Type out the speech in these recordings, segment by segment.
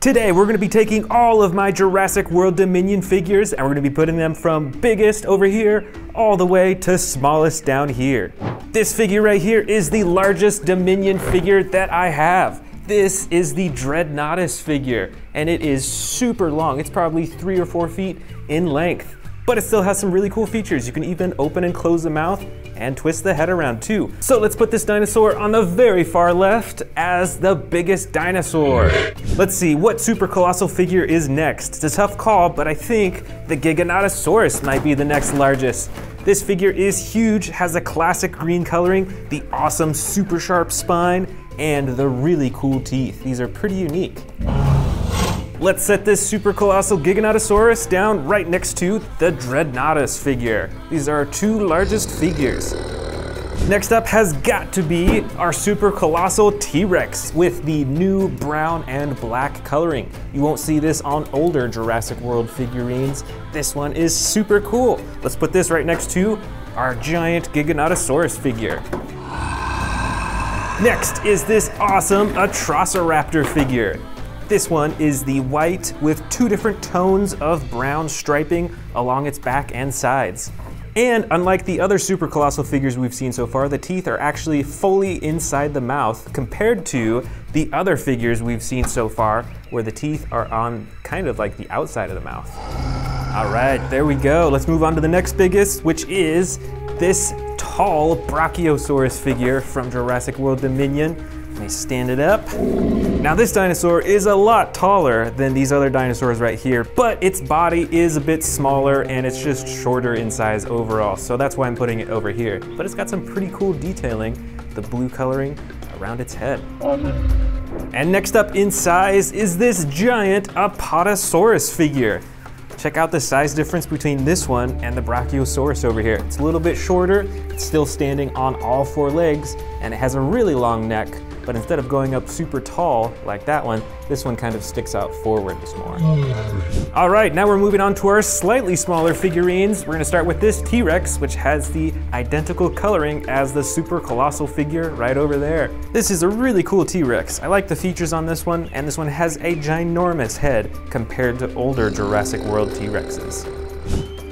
Today we're going to be taking all of my Jurassic World Dominion figures and we're going to be putting them from biggest over here all the way to smallest down here. This figure right here is the largest Dominion figure that I have. This is the Dreadnoughtus figure and it is super long. It's probably 3 or 4 feet in length, but it still has some really cool features. You can even open and close the mouth and twist the head around too. So let's put this dinosaur on the very far left as the biggest dinosaur. Let's see, what super colossal figure is next? It's a tough call, but I think the Giganotosaurus might be the next largest. This figure is huge, has a classic green coloring, the awesome super sharp spine, and the really cool teeth. These are pretty unique. Let's set this super colossal Giganotosaurus down right next to the Dreadnoughtus figure. These are our 2 largest figures. Next up has got to be our super colossal T-Rex with the new brown and black coloring. You won't see this on older Jurassic World figurines. This one is super cool. Let's put this right next to our giant Giganotosaurus figure. Next is this awesome Atrociraptor figure. This one is the white with 2 different tones of brown striping along its back and sides. And unlike the other super colossal figures we've seen so far, the teeth are actually fully inside the mouth compared to the other figures we've seen so far where the teeth are on kind of like the outside of the mouth. All right, there we go. Let's move on to the next biggest, which is this tall Brachiosaurus figure from Jurassic World Dominion. Let me stand it up. Now this dinosaur is a lot taller than these other dinosaurs right here, but its body is a bit smaller and it's just shorter in size overall, so that's why I'm putting it over here. But it's got some pretty cool detailing, the blue coloring around its head. And next up in size is this giant Apatosaurus figure. Check out the size difference between this one and the Brachiosaurus over here. It's a little bit shorter, it's still standing on all 4 legs, and it has a really long neck, but instead of going up super tall like that one, this one kind of sticks out forwards more. All right, now we're moving on to our slightly smaller figurines. We're gonna start with this T-Rex, which has the identical coloring as the super colossal figure right over there. This is a really cool T-Rex. I like the features on this one, and this one has a ginormous head compared to older Jurassic World T-Rexes.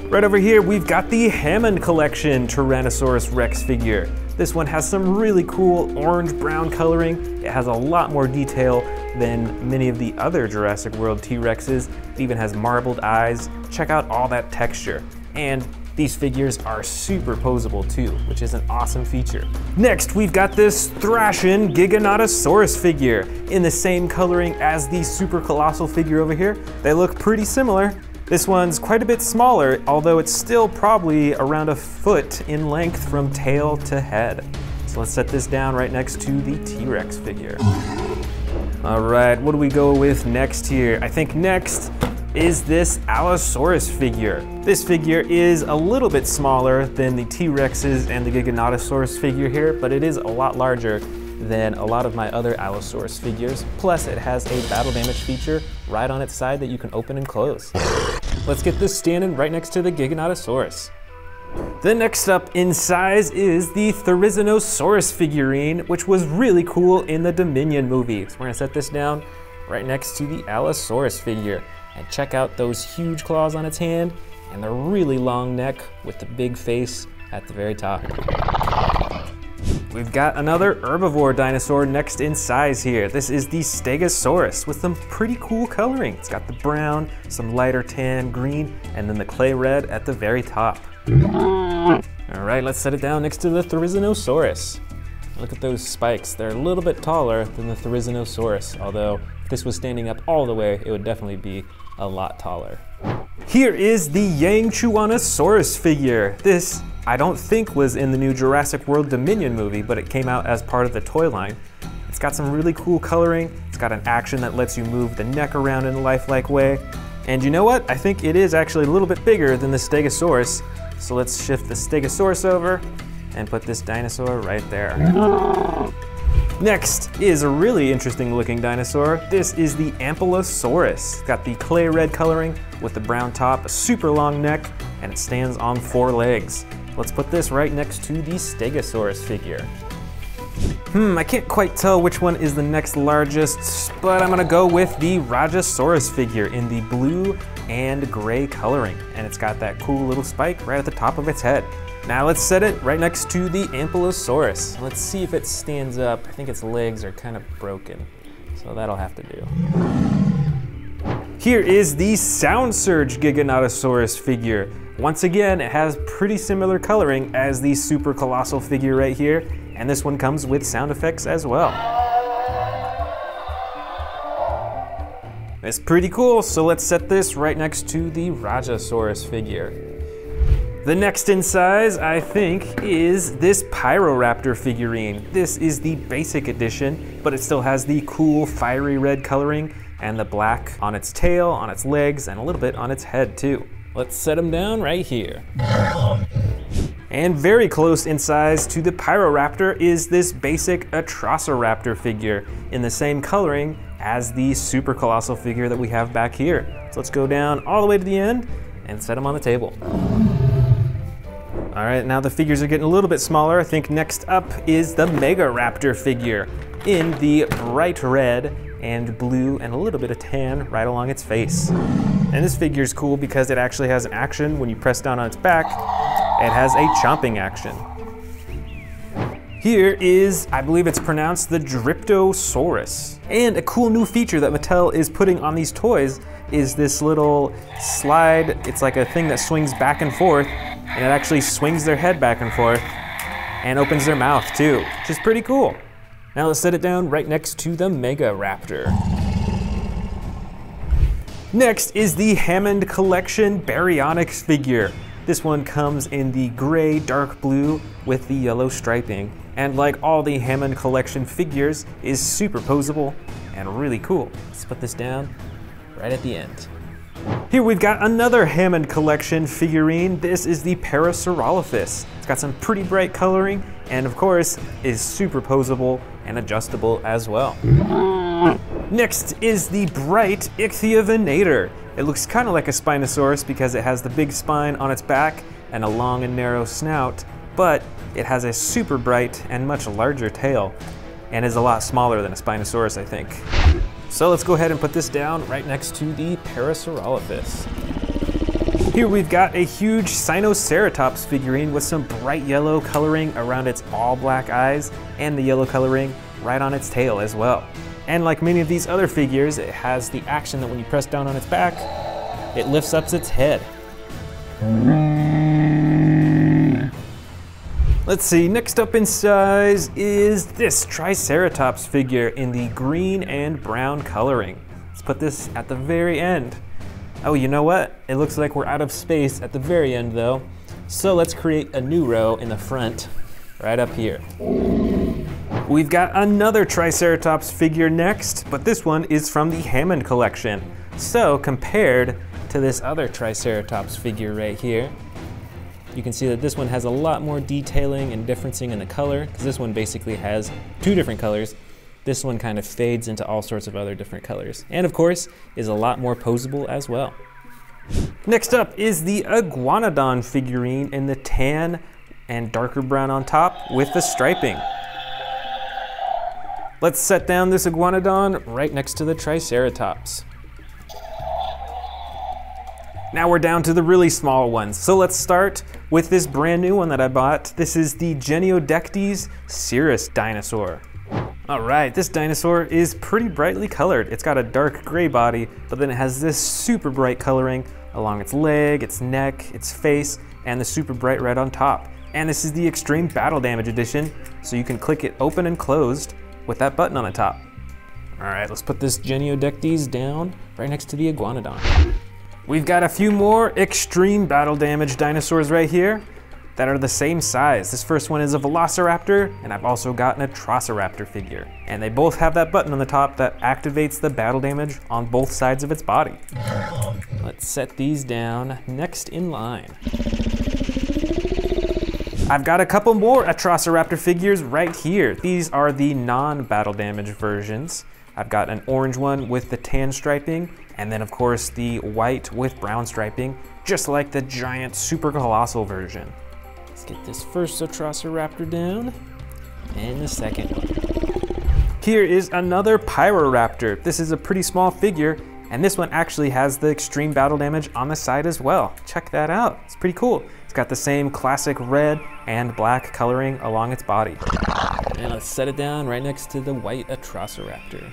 Right over here, we've got the Hammond Collection Tyrannosaurus Rex figure. This one has some really cool orange-brown coloring. It has a lot more detail than many of the other Jurassic World T-Rexes. It even has marbled eyes. Check out all that texture. And these figures are super posable too, which is an awesome feature. Next, we've got this Thrashing Giganotosaurus figure in the same coloring as the super colossal figure over here. They look pretty similar. This one's quite a bit smaller, although it's still probably around a foot in length from tail to head. So let's set this down right next to the T-Rex figure. All right, what do we go with next here? I think next is this Allosaurus figure. This figure is a little bit smaller than the T-Rexes and the Giganotosaurus figure here, but it is a lot larger than a lot of my other Allosaurus figures. Plus it has a battle damage feature right on its side that you can open and close. Let's get this standing right next to the Giganotosaurus. The next up in size is the Therizinosaurus figurine, which was really cool in the Dominion movie. So we're gonna set this down right next to the Allosaurus figure. And check out those huge claws on its hand and the really long neck with the big face at the very top. We've got another herbivore dinosaur next in size here. This is the Stegosaurus with some pretty cool coloring. It's got the brown, some lighter tan, green, and then the clay red at the very top. All right, let's set it down next to the Therizinosaurus. Look at those spikes. They're a little bit taller than the Therizinosaurus, although if this was standing up all the way, it would definitely be a lot taller. Here is the Yangchuanosaurus figure. This, I don't think, was in the new Jurassic World Dominion movie, but it came out as part of the toy line. It's got some really cool coloring. It's got an action that lets you move the neck around in a lifelike way. And you know what? I think it is actually a little bit bigger than the Stegosaurus. So let's shift the Stegosaurus over and put this dinosaur right there. Next is a really interesting looking dinosaur. This is the Ankylosaurus. It's got the clay red coloring with the brown top, a super long neck, and it stands on 4 legs. Let's put this right next to the Stegosaurus figure. I can't quite tell which one is the next largest, but I'm gonna go with the Rajasaurus figure in the blue and gray coloring. And it's got that cool little spike right at the top of its head. Now let's set it right next to the Ankylosaurus. Let's see if it stands up. I think its legs are kind of broken, so that'll have to do. Here is the Sound Surge Giganotosaurus figure. Once again, it has pretty similar coloring as the super colossal figure right here, and this one comes with sound effects as well. It's pretty cool, so let's set this right next to the Rajasaurus figure. The next in size, I think, is this Pyroraptor figurine. This is the basic edition, but it still has the cool fiery red coloring and the black on its tail, on its legs, and a little bit on its head too. Let's set them down right here. And very close in size to the Pyroraptor is this basic Atrociraptor figure in the same coloring as the super colossal figure that we have back here. So let's go down all the way to the end and set them on the table. All right, now the figures are getting a little bit smaller. I think next up is the Megaraptor figure in the bright red and blue and a little bit of tan right along its face. And this figure is cool because it actually has an action when you press down on its back. It has a chomping action. Here is, I believe it's pronounced the Dryptosaurus. And a cool new feature that Mattel is putting on these toys is this little slide. It's like a thing that swings back and forth, and it actually swings their head back and forth and opens their mouth too, which is pretty cool. Now let's set it down right next to the Megaraptor. Next is the Hammond Collection Baryonyx figure. This one comes in the gray dark blue with the yellow striping. And like all the Hammond Collection figures, is super posable and really cool. Let's put this down right at the end. Here we've got another Hammond Collection figurine. This is the Parasaurolophus. It's got some pretty bright coloring and of course is super posable and adjustable as well. Next is the bright Ichthyovenator. It looks kind of like a Spinosaurus because it has the big spine on its back and a long and narrow snout, but it has a super bright and much larger tail and is a lot smaller than a Spinosaurus, I think. So let's go ahead and put this down right next to the Parasaurolophus. Here we've got a huge Sinoceratops figurine with some bright yellow coloring around its all black eyes and the yellow coloring right on its tail as well. And like many of these other figures, it has the action that when you press down on its back, it lifts up its head. Let's see, next up in size is this Triceratops figure in the green and brown coloring. Let's put this at the very end. Oh, you know what? It looks like we're out of space at the very end though. So let's create a new row in the front, right up here. We've got another Triceratops figure next, but this one is from the Hammond Collection. So compared to this other Triceratops figure right here, you can see that this one has a lot more detailing and differencing in the color, because this one basically has two different colors. This one kind of fades into all sorts of other different colors. And of course, is a lot more posable as well. Next up is the Iguanodon figurine in the tan and darker brown on top with the striping. Let's set down this Iguanodon right next to the Triceratops. Now we're down to the really small ones. So let's start with this brand new one that I bought. This is the Geniodectes Cirrus dinosaur. All right, this dinosaur is pretty brightly colored. It's got a dark gray body, but then it has this super bright coloring along its leg, its neck, its face, and the super bright red on top. And this is the Extreme Battle Damage edition, so you can click it open and closed with that button on the top. All right, let's put this Geniodectes down right next to the Iguanodon. We've got a few more Extreme Battle Damage dinosaurs right here that are the same size. This first one is a Velociraptor, and I've also got an Atrociraptor figure. And they both have that button on the top that activates the battle damage on both sides of its body. Let's set these down next in line. I've got a couple more Atrociraptor figures right here. These are the non-battle damage versions. I've got an orange one with the tan striping, and then of course the white with brown striping, just like the giant super colossal version. Let's get this first Atrociraptor down, and the second one. Here is another Pyroraptor. This is a pretty small figure, and this one actually has the extreme battle damage on the side as well. Check that out, it's pretty cool. It's got the same classic red and black coloring along its body. And let's set it down right next to the white Atrociraptor.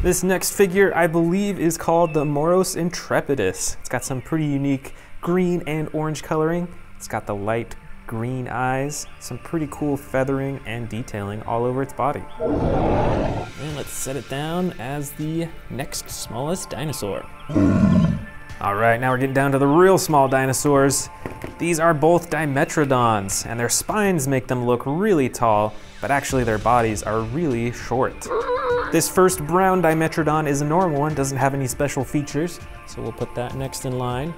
This next figure, I believe, is called the Moros Intrepidus. It's got some pretty unique green and orange coloring. It's got the light green eyes, some pretty cool feathering and detailing all over its body. And let's set it down as the next smallest dinosaur. All right, now we're getting down to the real small dinosaurs. These are both Dimetrodons, and their spines make them look really tall, but actually their bodies are really short. This first brown Dimetrodon is a normal one, doesn't have any special features, so we'll put that next in line.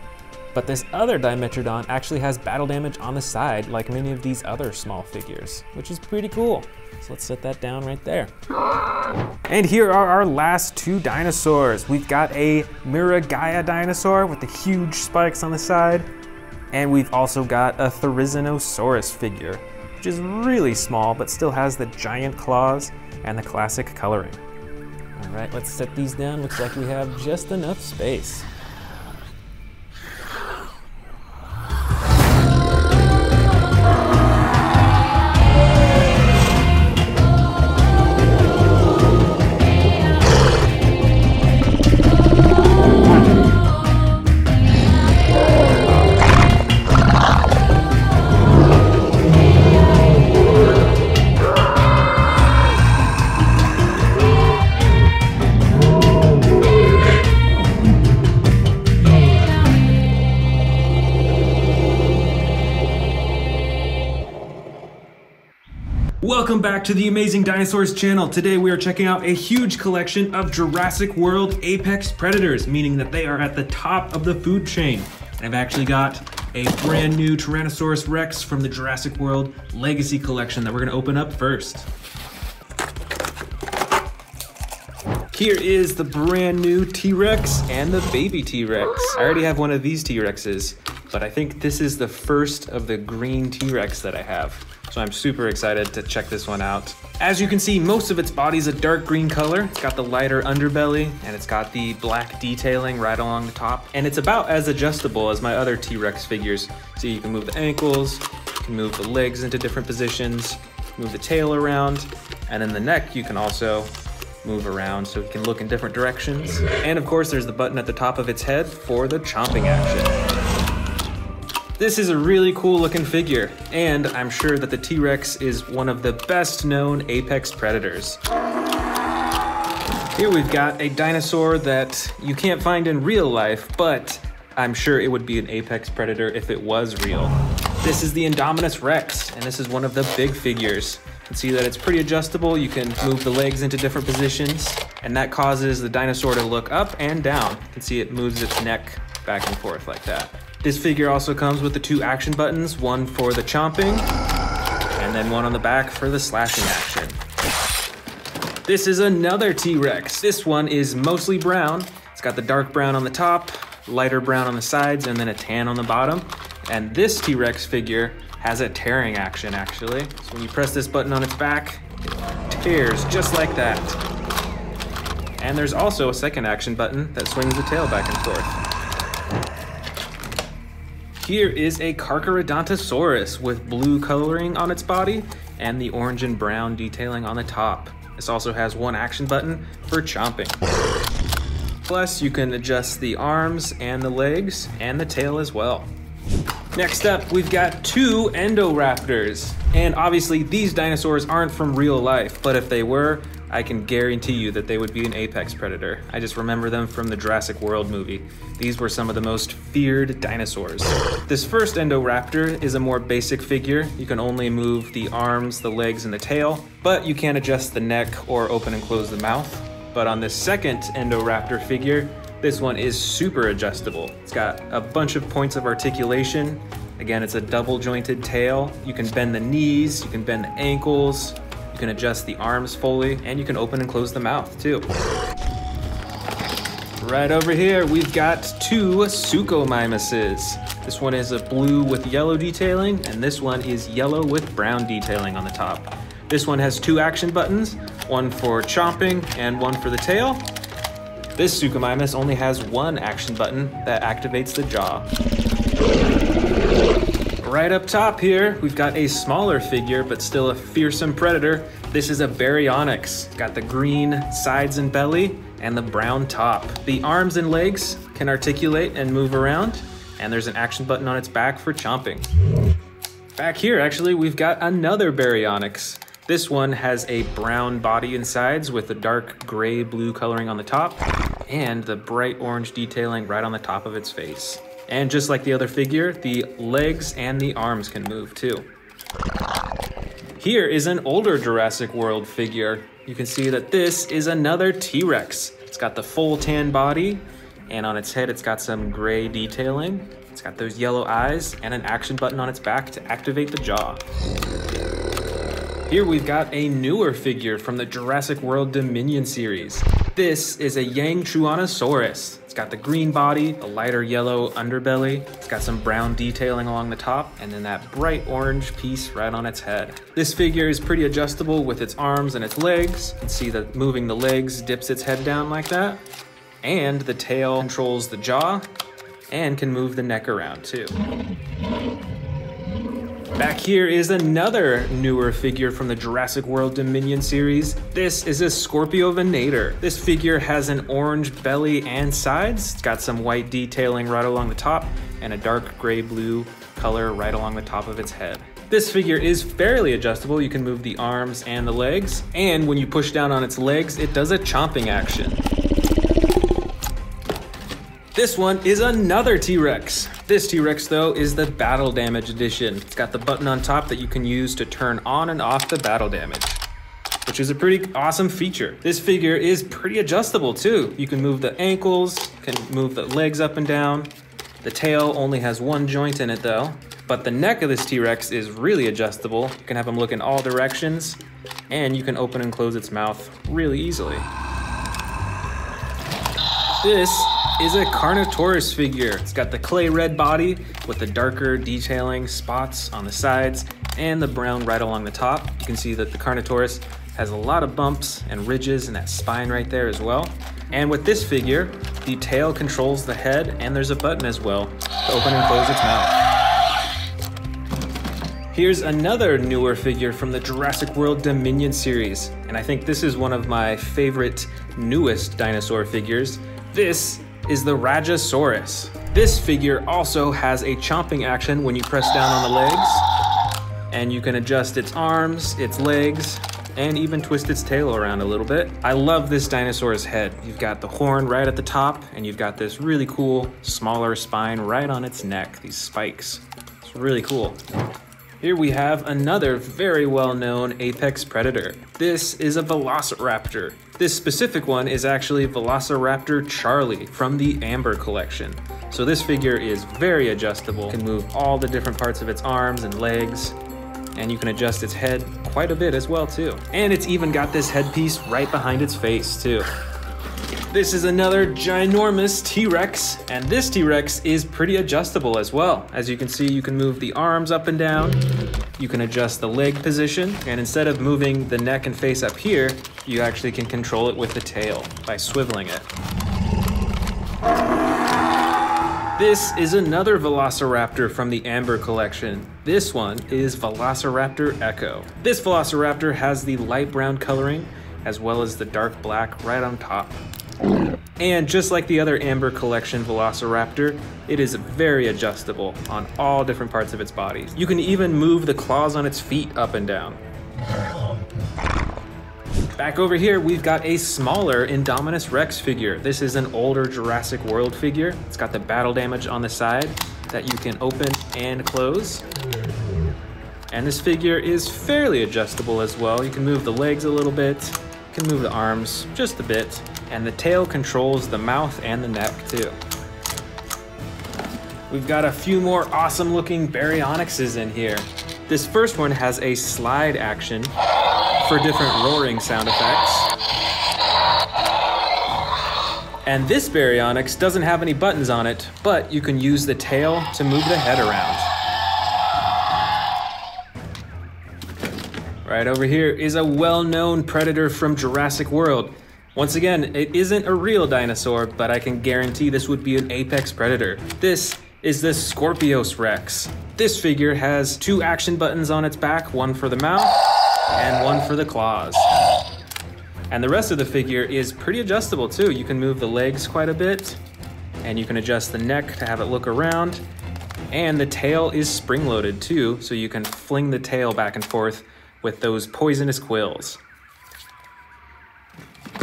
But this other Dimetrodon actually has battle damage on the side, like many of these other small figures, which is pretty cool. So let's set that down right there. And here are our last two dinosaurs. We've got a Miragaia dinosaur with the huge spikes on the side, and we've also got a Therizinosaurus figure, which is really small, but still has the giant claws and the classic coloring. All right, let's set these down. Looks like we have just enough space. Welcome back to the Amazing Dinosaurs channel. Today we are checking out a huge collection of Jurassic World apex predators, meaning that they are at the top of the food chain. And I've actually got a brand new Tyrannosaurus Rex from the Jurassic World Legacy Collection that we're gonna open up first. Here is the brand new T-Rex and the baby T-Rex. I already have one of these T-Rexes, but I think this is the first of the green T-Rex that I have. So I'm super excited to check this one out. As you can see, most of its body is a dark green color. It's got the lighter underbelly, and it's got the black detailing right along the top. And it's about as adjustable as my other T-Rex figures. So you can move the ankles, you can move the legs into different positions, move the tail around, and then the neck you can also move around so it can look in different directions. And of course, there's the button at the top of its head for the chomping action. This is a really cool looking figure, and I'm sure that the T-Rex is one of the best known apex predators. Here we've got a dinosaur that you can't find in real life, but I'm sure it would be an apex predator if it was real. This is the Indominus Rex, and this is one of the big figures. You can see that it's pretty adjustable. You can move the legs into different positions, and that causes the dinosaur to look up and down. You can see it moves its neck back and forth like that. This figure also comes with the two action buttons, one for the chomping, and then one on the back for the slashing action. This is another T-Rex. This one is mostly brown. It's got the dark brown on the top, lighter brown on the sides, and then a tan on the bottom. And this T-Rex figure has a tearing action, actually. So when you press this button on its back, it tears just like that. And there's also a second action button that swings the tail back and forth. Here is a Carcharodontosaurus with blue coloring on its body and the orange and brown detailing on the top. This also has one action button for chomping. Plus, you can adjust the arms and the legs and the tail as well. Next up, we've got two Indoraptors. And obviously, these dinosaurs aren't from real life, but if they were, I can guarantee you that they would be an apex predator. I just remember them from the Jurassic World movie. These were some of the most feared dinosaurs. This first Indoraptor is a more basic figure. You can only move the arms, the legs, and the tail, but you can't adjust the neck or open and close the mouth. But on this second Indoraptor figure, this one is super adjustable. It's got a bunch of points of articulation. Again, it's a double jointed tail. You can bend the knees, you can bend the ankles, you can adjust the arms fully, and you can open and close the mouth too. Right over here, we've got two Suchomimuses. This one is a blue with yellow detailing, and this one is yellow with brown detailing on the top. This one has two action buttons. one for chomping and one for the tail. This Suchomimus only has one action button that activates the jaw. Right up top here, we've got a smaller figure, but still a fearsome predator. This is a Baryonyx. Got the green sides and belly and the brown top. The arms and legs can articulate and move around, and there's an action button on its back for chomping. Back here, actually, we've got another Baryonyx. This one has a brown body and sides with a dark gray-blue coloring on the top and the bright orange detailing right on the top of its face. And just like the other figure, the legs and the arms can move too. Here is an older Jurassic World figure. You can see that this is another T-Rex. It's got the full tan body, and on its head it's got some gray detailing. It's got those yellow eyes and an action button on its back to activate the jaw. Here we've got a newer figure from the Jurassic World Dominion series. This is a Yangchuanosaurus. It's got the green body, a lighter yellow underbelly. It's got some brown detailing along the top, and then that bright orange piece right on its head. This figure is pretty adjustable with its arms and its legs. You can see that moving the legs dips its head down like that. And the tail controls the jaw and can move the neck around too. Back here is another newer figure from the Jurassic World Dominion series. This is a Scorpiovenator. This figure has an orange belly and sides. It's got some white detailing right along the top and a dark gray-blue color right along the top of its head. This figure is fairly adjustable. You can move the arms and the legs, and when you push down on its legs, it does a chomping action. This one is another T-Rex. This T-Rex, though, is the Battle Damage Edition. It's got the button on top that you can use to turn on and off the battle damage, which is a pretty awesome feature. This figure is pretty adjustable, too. You can move the ankles, can move the legs up and down. The tail only has one joint in it, though. But the neck of this T-Rex is really adjustable. You can have him look in all directions, and you can open and close its mouth really easily. This is a Carnotaurus figure. It's got the clay red body with the darker detailing spots on the sides and the brown right along the top. You can see that the Carnotaurus has a lot of bumps and ridges and that spine right there as well. And with this figure, the tail controls the head, and there's a button as well to open and close its mouth. Here's another newer figure from the Jurassic World Dominion series, and I think this is one of my favorite newest dinosaur figures. This is the Rajasaurus. This figure also has a chomping action when you press down on the legs, and you can adjust its arms, its legs, and even twist its tail around a little bit. I love this dinosaur's head. You've got the horn right at the top, and you've got this really cool, smaller spine right on its neck, these spikes. It's really cool. Here we have another very well-known apex predator. This is a Velociraptor. This specific one is actually Velociraptor Charlie from the Amber collection. So this figure is very adjustable, can move all the different parts of its arms and legs, and you can adjust its head quite a bit as well too. And it's even got this headpiece right behind its face too. This is another ginormous T-Rex, and this T-Rex is pretty adjustable as well. As you can see, you can move the arms up and down, you can adjust the leg position, and instead of moving the neck and face up here, you actually can control it with the tail by swiveling it. This is another Velociraptor from the Amber collection. This one is Velociraptor Echo. This Velociraptor has the light brown coloring as well as the dark black right on top. And just like the other Amber collection Velociraptor, it is very adjustable on all different parts of its body. You can even move the claws on its feet up and down. Back over here, we've got a smaller Indominus Rex figure. This is an older Jurassic World figure. It's got the battle damage on the side that you can open and close. And this figure is fairly adjustable as well. You can move the legs a little bit, you can move the arms just a bit, and the tail controls the mouth and the neck too. We've got a few more awesome looking Baryonyxes in here. This first one has a slide action for different roaring sound effects. And this Baryonyx doesn't have any buttons on it, but you can use the tail to move the head around. Right over here is a well-known predator from Jurassic World. Once again, it isn't a real dinosaur, but I can guarantee this would be an apex predator. This is the Scorpius Rex. This figure has 2 action buttons on its back, one for the mouth and one for the claws. And the rest of the figure is pretty adjustable too. You can move the legs quite a bit, and you can adjust the neck to have it look around. And the tail is spring-loaded too, so you can fling the tail back and forth with those poisonous quills.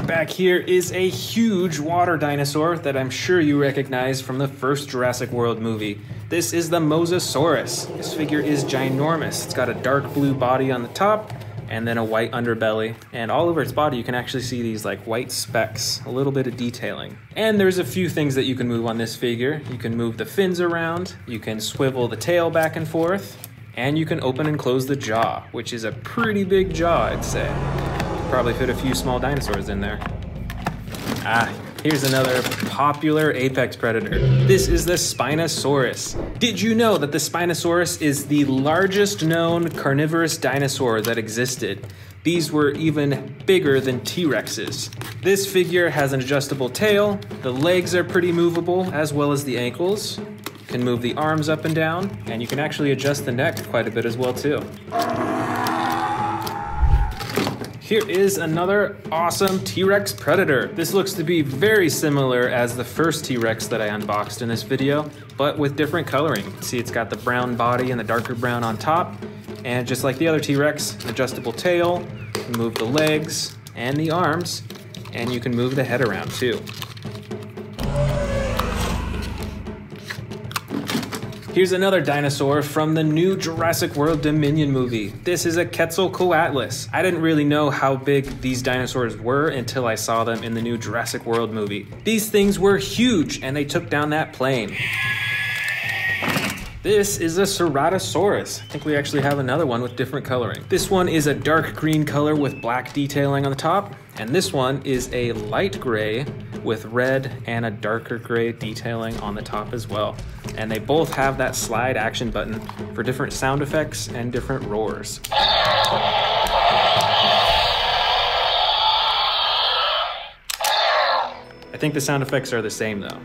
Back here is a huge water dinosaur that I'm sure you recognize from the first Jurassic World movie. This is the Mosasaurus. This figure is ginormous. It's got a dark blue body on the top and then a white underbelly. And all over its body you can actually see these like white specks, a little bit of detailing. And there's a few things that you can move on this figure. You can move the fins around, you can swivel the tail back and forth, and you can open and close the jaw, which is a pretty big jaw, I'd say. Probably fit a few small dinosaurs in there. Here's another popular apex predator. This is the Spinosaurus. Did you know that the Spinosaurus is the largest known carnivorous dinosaur that existed? These were even bigger than T-Rexes. This figure has an adjustable tail. The legs are pretty movable, as well as the ankles. You can move the arms up and down, and you can actually adjust the neck quite a bit as well too. Here is another awesome T-Rex predator. This looks to be very similar as the first T-Rex that I unboxed in this video, but with different coloring. You can see it's got the brown body and the darker brown on top, and just like the other T-Rex, adjustable tail, you can move the legs and the arms, and you can move the head around too. Here's another dinosaur from the new Jurassic World Dominion movie. This is a Quetzalcoatlus. I didn't really know how big these dinosaurs were until I saw them in the new Jurassic World movie. These things were huge, and they took down that plane. This is a Ceratosaurus. I think we actually have another one with different coloring. This one is a dark green color with black detailing on the top, and this one is a light gray with red and a darker gray detailing on the top as well. And they both have that slide action button for different sound effects and different roars. I think the sound effects are the same though.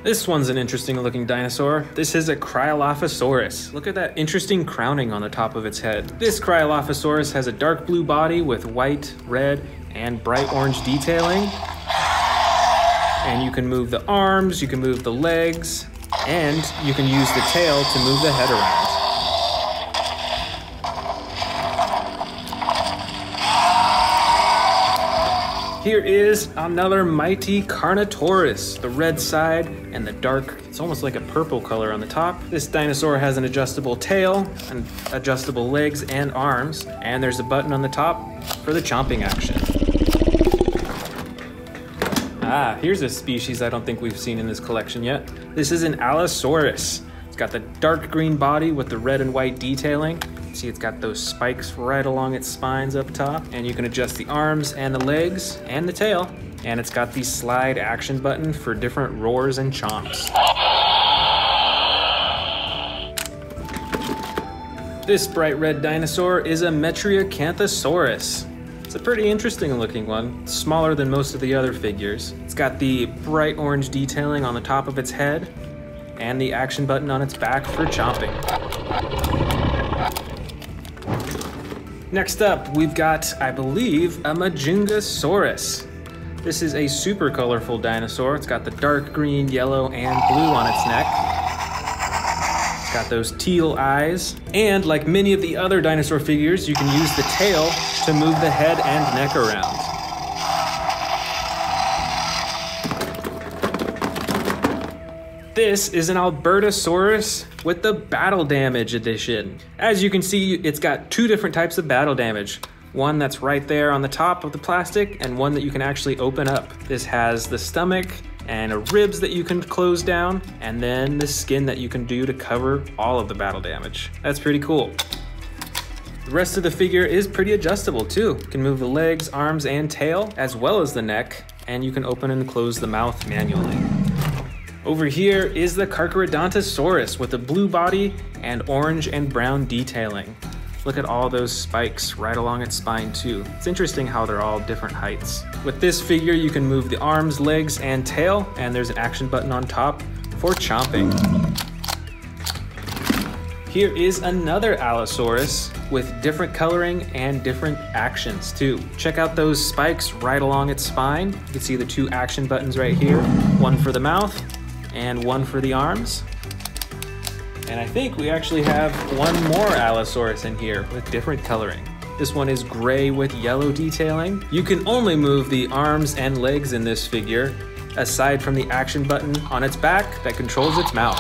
This one's an interesting looking dinosaur. This is a Cryolophosaurus. Look at that interesting crowning on the top of its head. This Cryolophosaurus has a dark blue body with white, red, and bright orange detailing. And you can move the arms, you can move the legs, and you can use the tail to move the head around. Here is another mighty Carnotaurus, the red side and the dark, it's almost like a purple color on the top. This dinosaur has an adjustable tail and adjustable legs and arms, and there's a button on the top for the chomping action. Here's a species I don't think we've seen in this collection yet. This is an Allosaurus. It's got the dark green body with the red and white detailing. See, it's got those spikes right along its spines up top, and you can adjust the arms and the legs and the tail. And it's got the slide action button for different roars and chomps. This bright red dinosaur is a Metriacanthosaurus. It's a pretty interesting looking one. It's smaller than most of the other figures. It's got the bright orange detailing on the top of its head and the action button on its back for chomping. Next up, we've got, I believe, a Majungasaurus. This is a super colorful dinosaur. It's got the dark green, yellow, and blue on its neck. It's got those teal eyes. And like many of the other dinosaur figures, you can use the tail to move the head and neck around. This is an Albertosaurus with the battle damage edition. As you can see, it's got 2 different types of battle damage. One that's right there on the top of the plastic, and one that you can actually open up. This has the stomach and ribs that you can close down, and then the skin that you can do to cover all of the battle damage. That's pretty cool. The rest of the figure is pretty adjustable too. You can move the legs, arms, and tail, as well as the neck, and you can open and close the mouth manually. Over here is the Carcharodontosaurus with a blue body and orange and brown detailing. Look at all those spikes right along its spine too. It's interesting how they're all different heights. With this figure, you can move the arms, legs, and tail, and there's an action button on top for chomping. Here is another Allosaurus with different coloring and different actions too. Check out those spikes right along its spine. You can see the 2 action buttons right here, one for the mouth and one for the arms. And I think we actually have one more Allosaurus in here with different coloring. This one is gray with yellow detailing. You can only move the arms and legs in this figure, aside from the action button on its back that controls its mouth.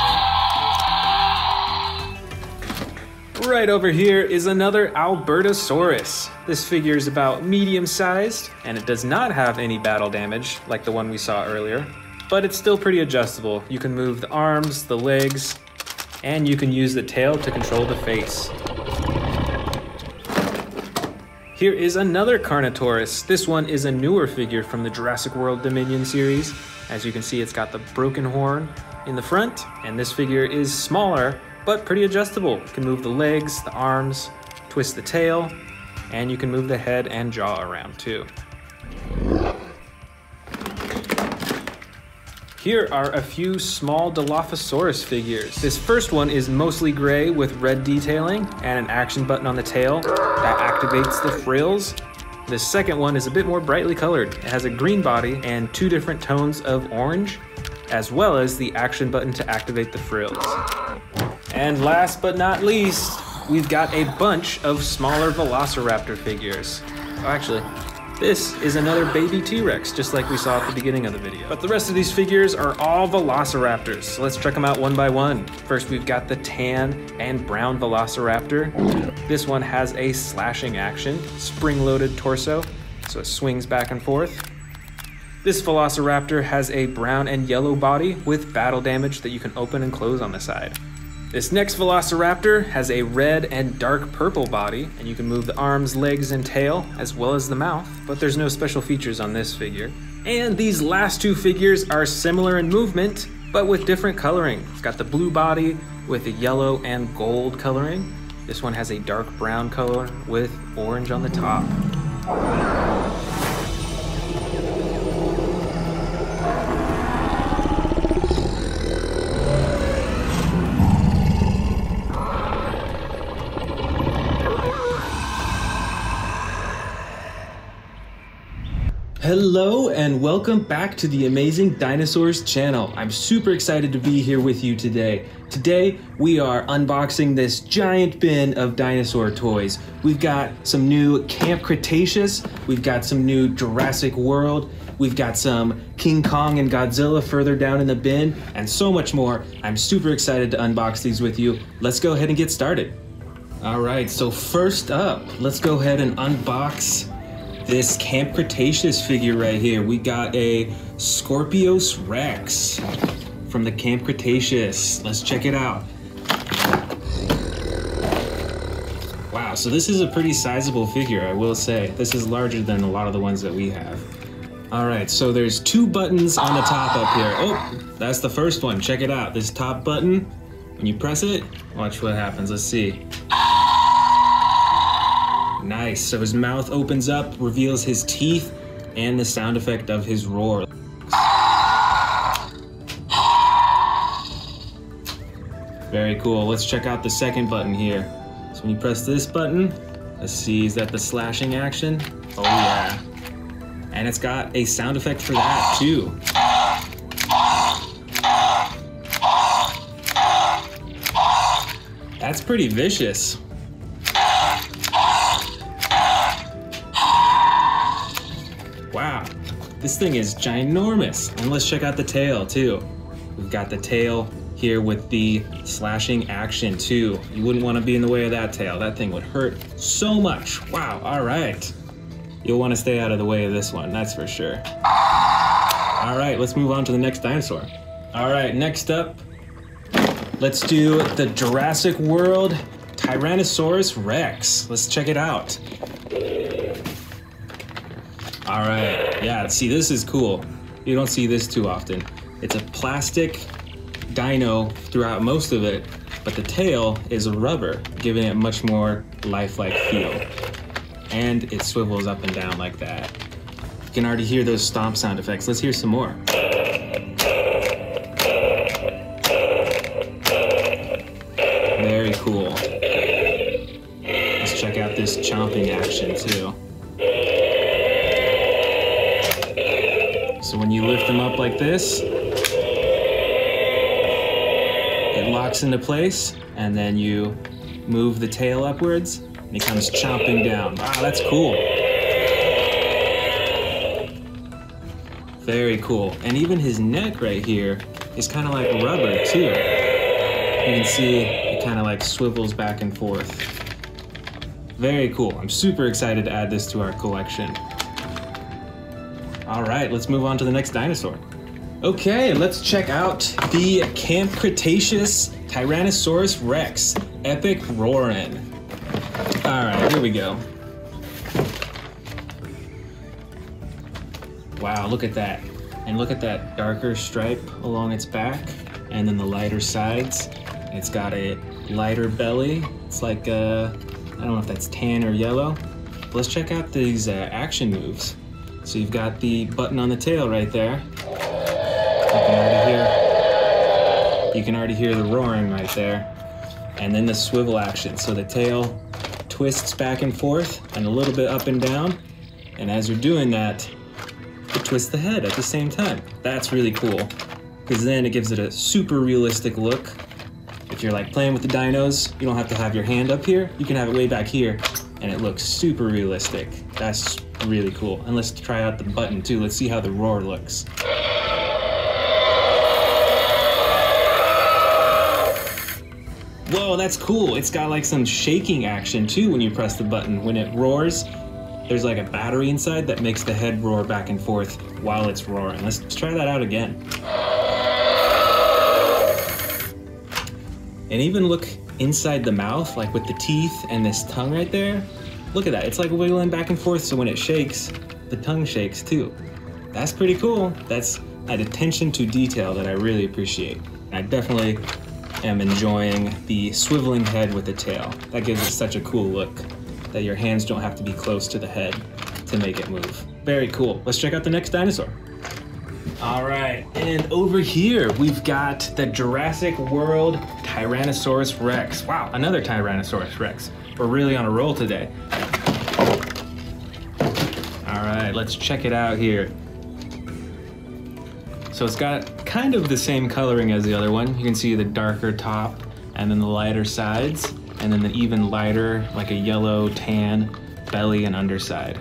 Right over here is another Albertosaurus. This figure is about medium-sized, and it does not have any battle damage like the one we saw earlier, but it's still pretty adjustable. You can move the arms, the legs, and you can use the tail to control the face. Here is another Carnotaurus. This one is a newer figure from the Jurassic World Dominion series. As you can see, it's got the broken horn in the front, and this figure is smaller, but pretty adjustable. You can move the legs, the arms, twist the tail, and you can move the head and jaw around too. Here are a few small Dilophosaurus figures. This first one is mostly gray with red detailing and an action button on the tail that activates the frills. The second one is a bit more brightly colored. It has a green body and 2 different tones of orange, as well as the action button to activate the frills. And last but not least, we've got a bunch of smaller Velociraptor figures. Oh, actually, this is another baby T-Rex, just like we saw at the beginning of the video. But the rest of these figures are all Velociraptors, so let's check them out one by one. First, we've got the tan and brown Velociraptor. This one has a slashing action, spring-loaded torso, so it swings back and forth. This Velociraptor has a brown and yellow body with battle damage that you can open and close on the side. This next Velociraptor has a red and dark purple body, and you can move the arms, legs, and tail, as well as the mouth, but there's no special features on this figure. And these last 2 figures are similar in movement, but with different coloring. It's got the blue body with a yellow and gold coloring. This one has a dark brown color with orange on the top. Hello and welcome back to the Amazing Dinosaurs channel. I'm super excited to be here with you today. Today we are unboxing this giant bin of dinosaur toys. We've got some new Camp Cretaceous, we've got some new Jurassic World, we've got some King Kong and Godzilla further down in the bin, and so much more. I'm super excited to unbox these with you. Let's go ahead and get started. All right, so first up, let's go ahead and unbox this Camp Cretaceous figure right here. We got a Scorpius Rex from the Camp Cretaceous. Let's check it out. Wow, so this is a pretty sizable figure, I will say. This is larger than a lot of the ones that we have. All right, so there's 2 buttons on the top up here. Oh, that's the first one. Check it out. This top button, when you press it, watch what happens. Let's see. Nice, so his mouth opens up, reveals his teeth, and the sound effect of his roar. Very cool. Let's check out the second button here. So when you press this button, let's see, is that the slashing action? Oh yeah. And it's got a sound effect for that too. That's pretty vicious. Wow, this thing is ginormous. And let's check out the tail too. We've got the tail here with the slashing action too. You wouldn't want to be in the way of that tail. That thing would hurt so much. Wow, all right. You'll want to stay out of the way of this one, that's for sure. All right, let's move on to the next dinosaur. All right, next up, let's do the Jurassic World Tyrannosaurus Rex. Let's check it out. All right, yeah, see, this is cool. You don't see this too often. It's a plastic dino throughout most of it, but the tail is a rubber, giving it much more lifelike feel. And it swivels up and down like that. You can already hear those stomp sound effects. Let's hear some more. Very cool. Let's check out this chomping action too. So when you lift them up like this, it locks into place, and then you move the tail upwards, and he comes chomping down. Wow, that's cool. Very cool. And even his neck right here is kind of like rubber too. You can see it kind of like swivels back and forth. Very cool. I'm super excited to add this to our collection. All right, let's move on to the next dinosaur. Okay, let's check out the Camp Cretaceous Tyrannosaurus Rex Epic Roarin'. All right, here we go. Wow, look at that. And look at that darker stripe along its back, and then the lighter sides. It's got a lighter belly. It's like, I don't know if that's tan or yellow. Let's check out these action moves. So you've got the button on the tail right there. You can already hear the roaring right there. And then the swivel action. So the tail twists back and forth and a little bit up and down. And as you're doing that, it twists the head at the same time. That's really cool, because then it gives it a super realistic look. If you're like playing with the dinos, you don't have to have your hand up here. You can have it way back here, and it looks super realistic. That's really cool. And let's try out the button too. Let's see how the roar looks. Whoa, that's cool. It's got like some shaking action too when you press the button. When it roars, there's like a battery inside that makes the head roar back and forth while it's roaring. Let's try that out again. And even look inside the mouth, like with the teeth and this tongue right there. Look at that, it's like wiggling back and forth, so when it shakes, the tongue shakes too. That's pretty cool. That's an attention to detail that I really appreciate. I definitely am enjoying the swiveling head with the tail. That gives it such a cool look, that your hands don't have to be close to the head to make it move. Very cool. Let's check out the next dinosaur. All right, and over here, we've got the Jurassic World Tyrannosaurus Rex. Wow, another Tyrannosaurus Rex. We're really on a roll today. All right, let's check it out here. So it's got kind of the same coloring as the other one. You can see the darker top and then the lighter sides, and then the even lighter, like a yellow tan belly and underside.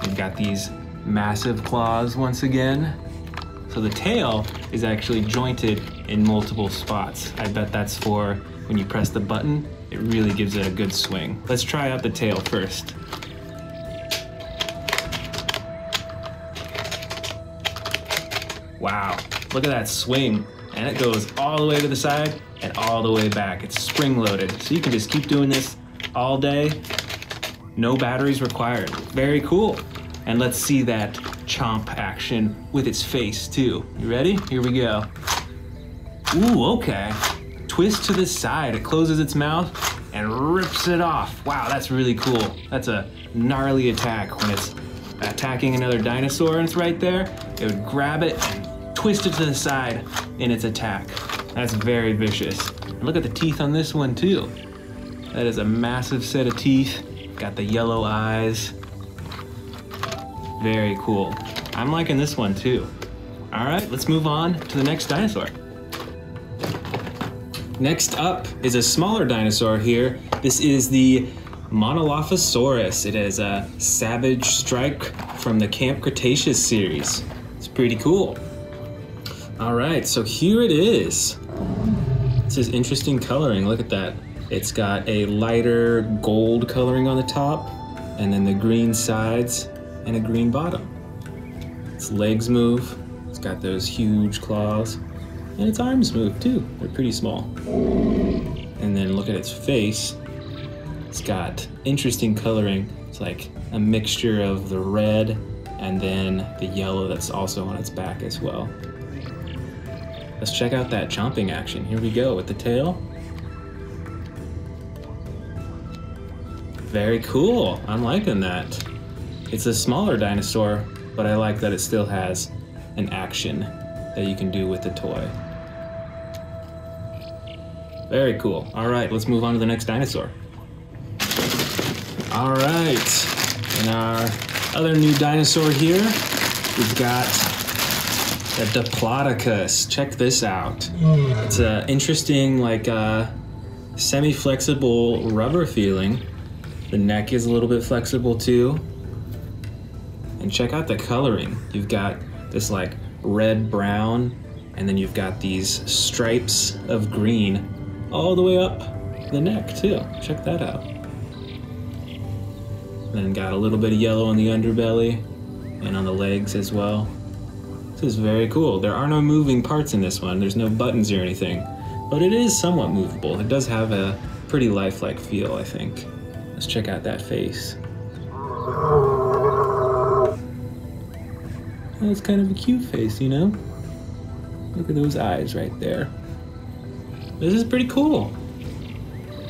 You've got these massive claws once again. So the tail is actually jointed in multiple spots. I bet that's for when you press the button, it really gives it a good swing. Let's try out the tail first. Wow, look at that swing. And it goes all the way to the side and all the way back. It's spring-loaded, so you can just keep doing this all day. No batteries required. Very cool. And let's see that chomp action with its face too. You ready? Here we go. Ooh, okay. Twist to the side. It closes its mouth and rips it off. Wow, that's really cool. That's a gnarly attack. When it's attacking another dinosaur and it's right there, it would grab it and twist it to the side in its attack. That's very vicious. And look at the teeth on this one too. That is a massive set of teeth. Got the yellow eyes. Very cool. I'm liking this one too. All right, let's move on to the next dinosaur. Next up is a smaller dinosaur here. This is the Monolophosaurus. It is a savage strike from the Camp Cretaceous series. It's pretty cool. All right, so here it is. This is interesting coloring. Look at that. It's got a lighter gold coloring on the top, and then the green sides and a green bottom. Its legs move. It's got those huge claws, and its arms move too. They're pretty small. And then look at its face. It's got interesting coloring. It's like a mixture of the red and then the yellow that's also on its back as well. Let's check out that chomping action. Here we go with the tail. Very cool. I'm liking that. It's a smaller dinosaur, but I like that it still has an action that you can do with the toy. Very cool. All right, let's move on to the next dinosaur. All right, in our other new dinosaur here, we've got the Diplodocus. Check this out. It's an interesting, like, semi-flexible rubber feeling. The neck is a little bit flexible too. And check out the coloring. You've got this like red-brown, and then you've got these stripes of green all the way up the neck too. Check that out. Then got a little bit of yellow on the underbelly and on the legs as well. This is very cool. There are no moving parts in this one. There's no buttons or anything, but it is somewhat movable. It does have a pretty lifelike feel, I think. Let's check out that face. Oh, it's kind of a cute face, you know? Look at those eyes right there. This is pretty cool.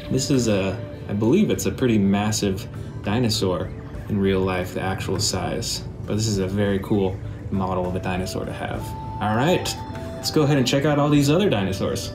This is I believe it's a pretty massive dinosaur in real life, the actual size. But this is a very cool model of a dinosaur to have. All right, let's go ahead and check out all these other dinosaurs.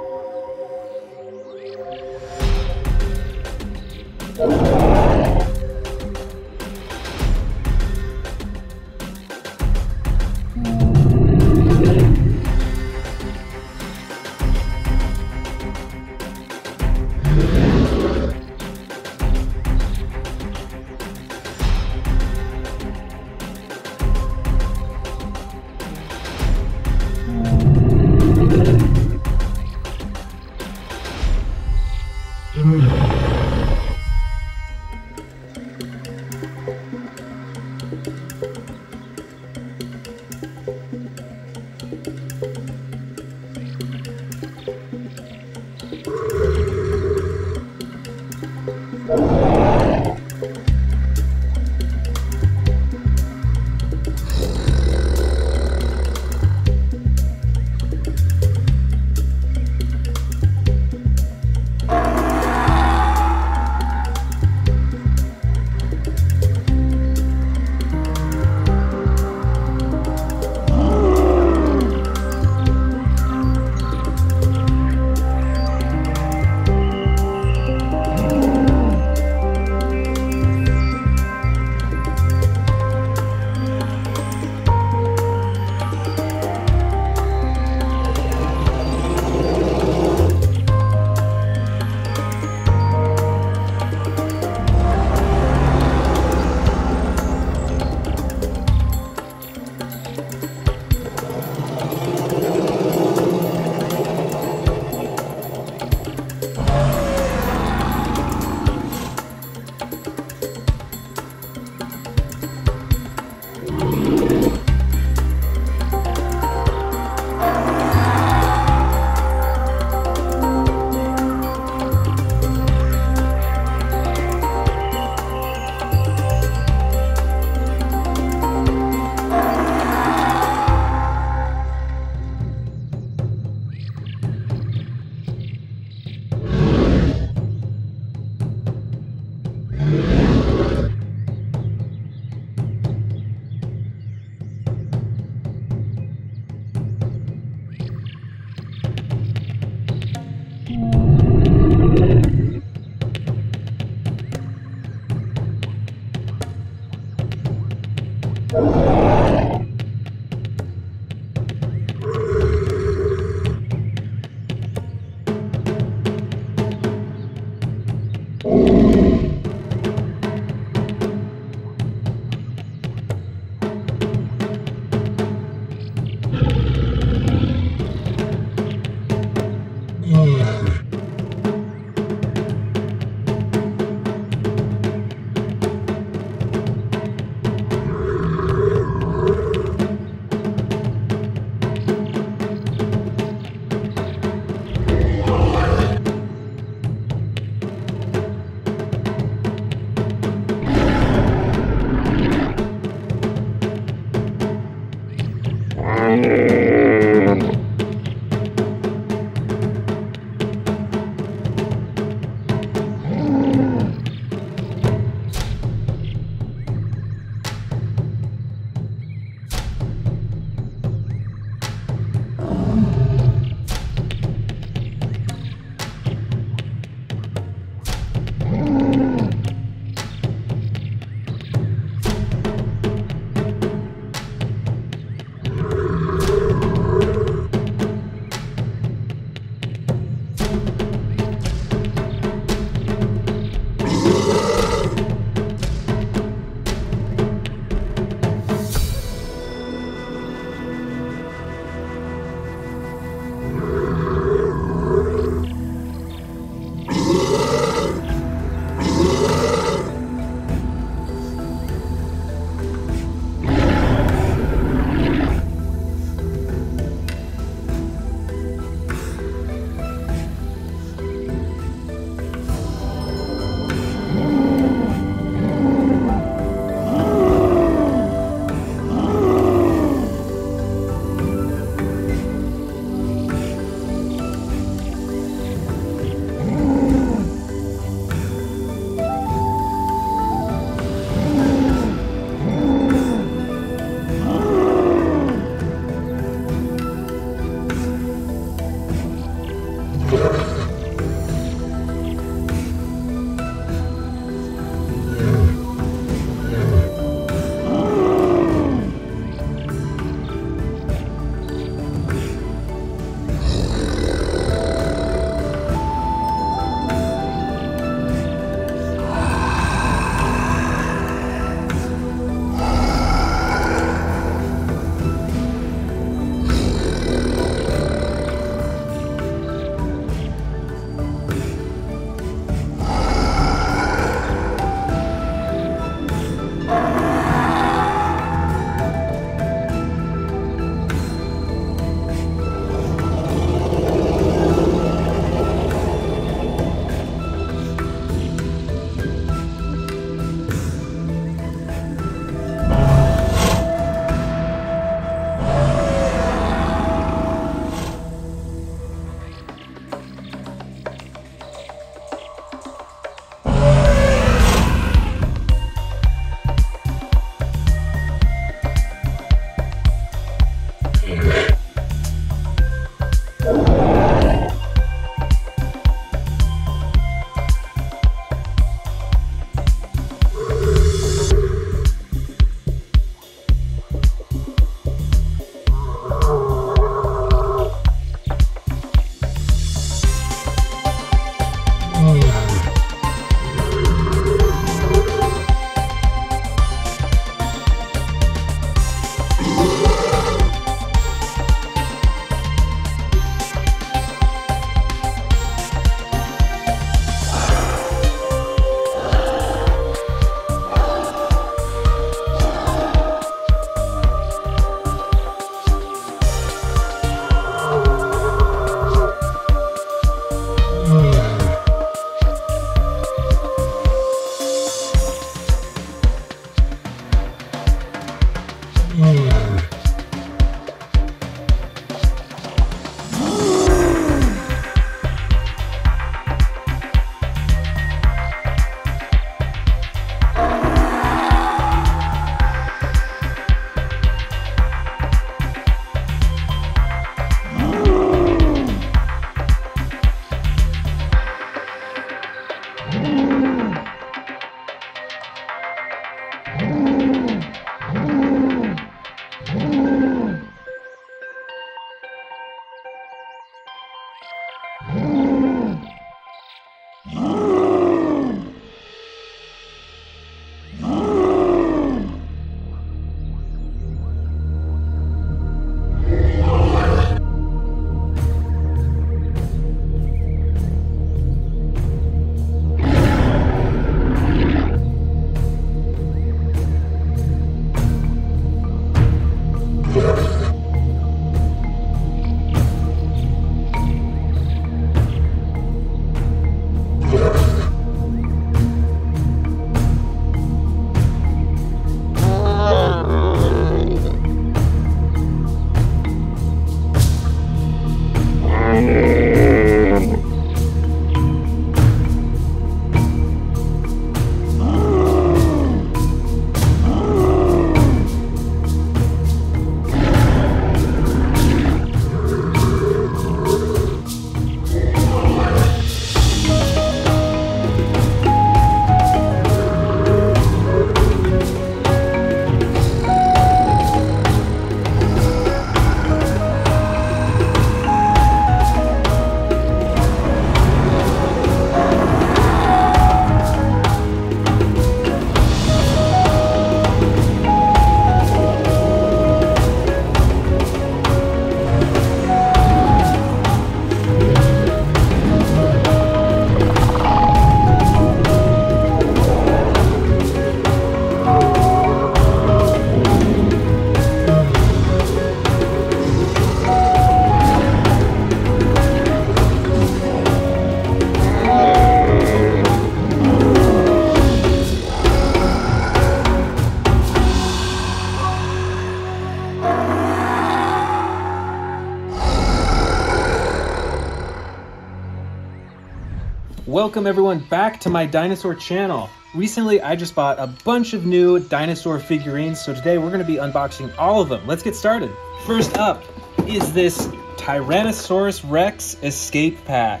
Welcome everyone back to my dinosaur channel. Recently, I just bought a bunch of new dinosaur figurines, so today we're gonna be unboxing all of them. Let's get started. First up is this Tyrannosaurus Rex Escape Pack.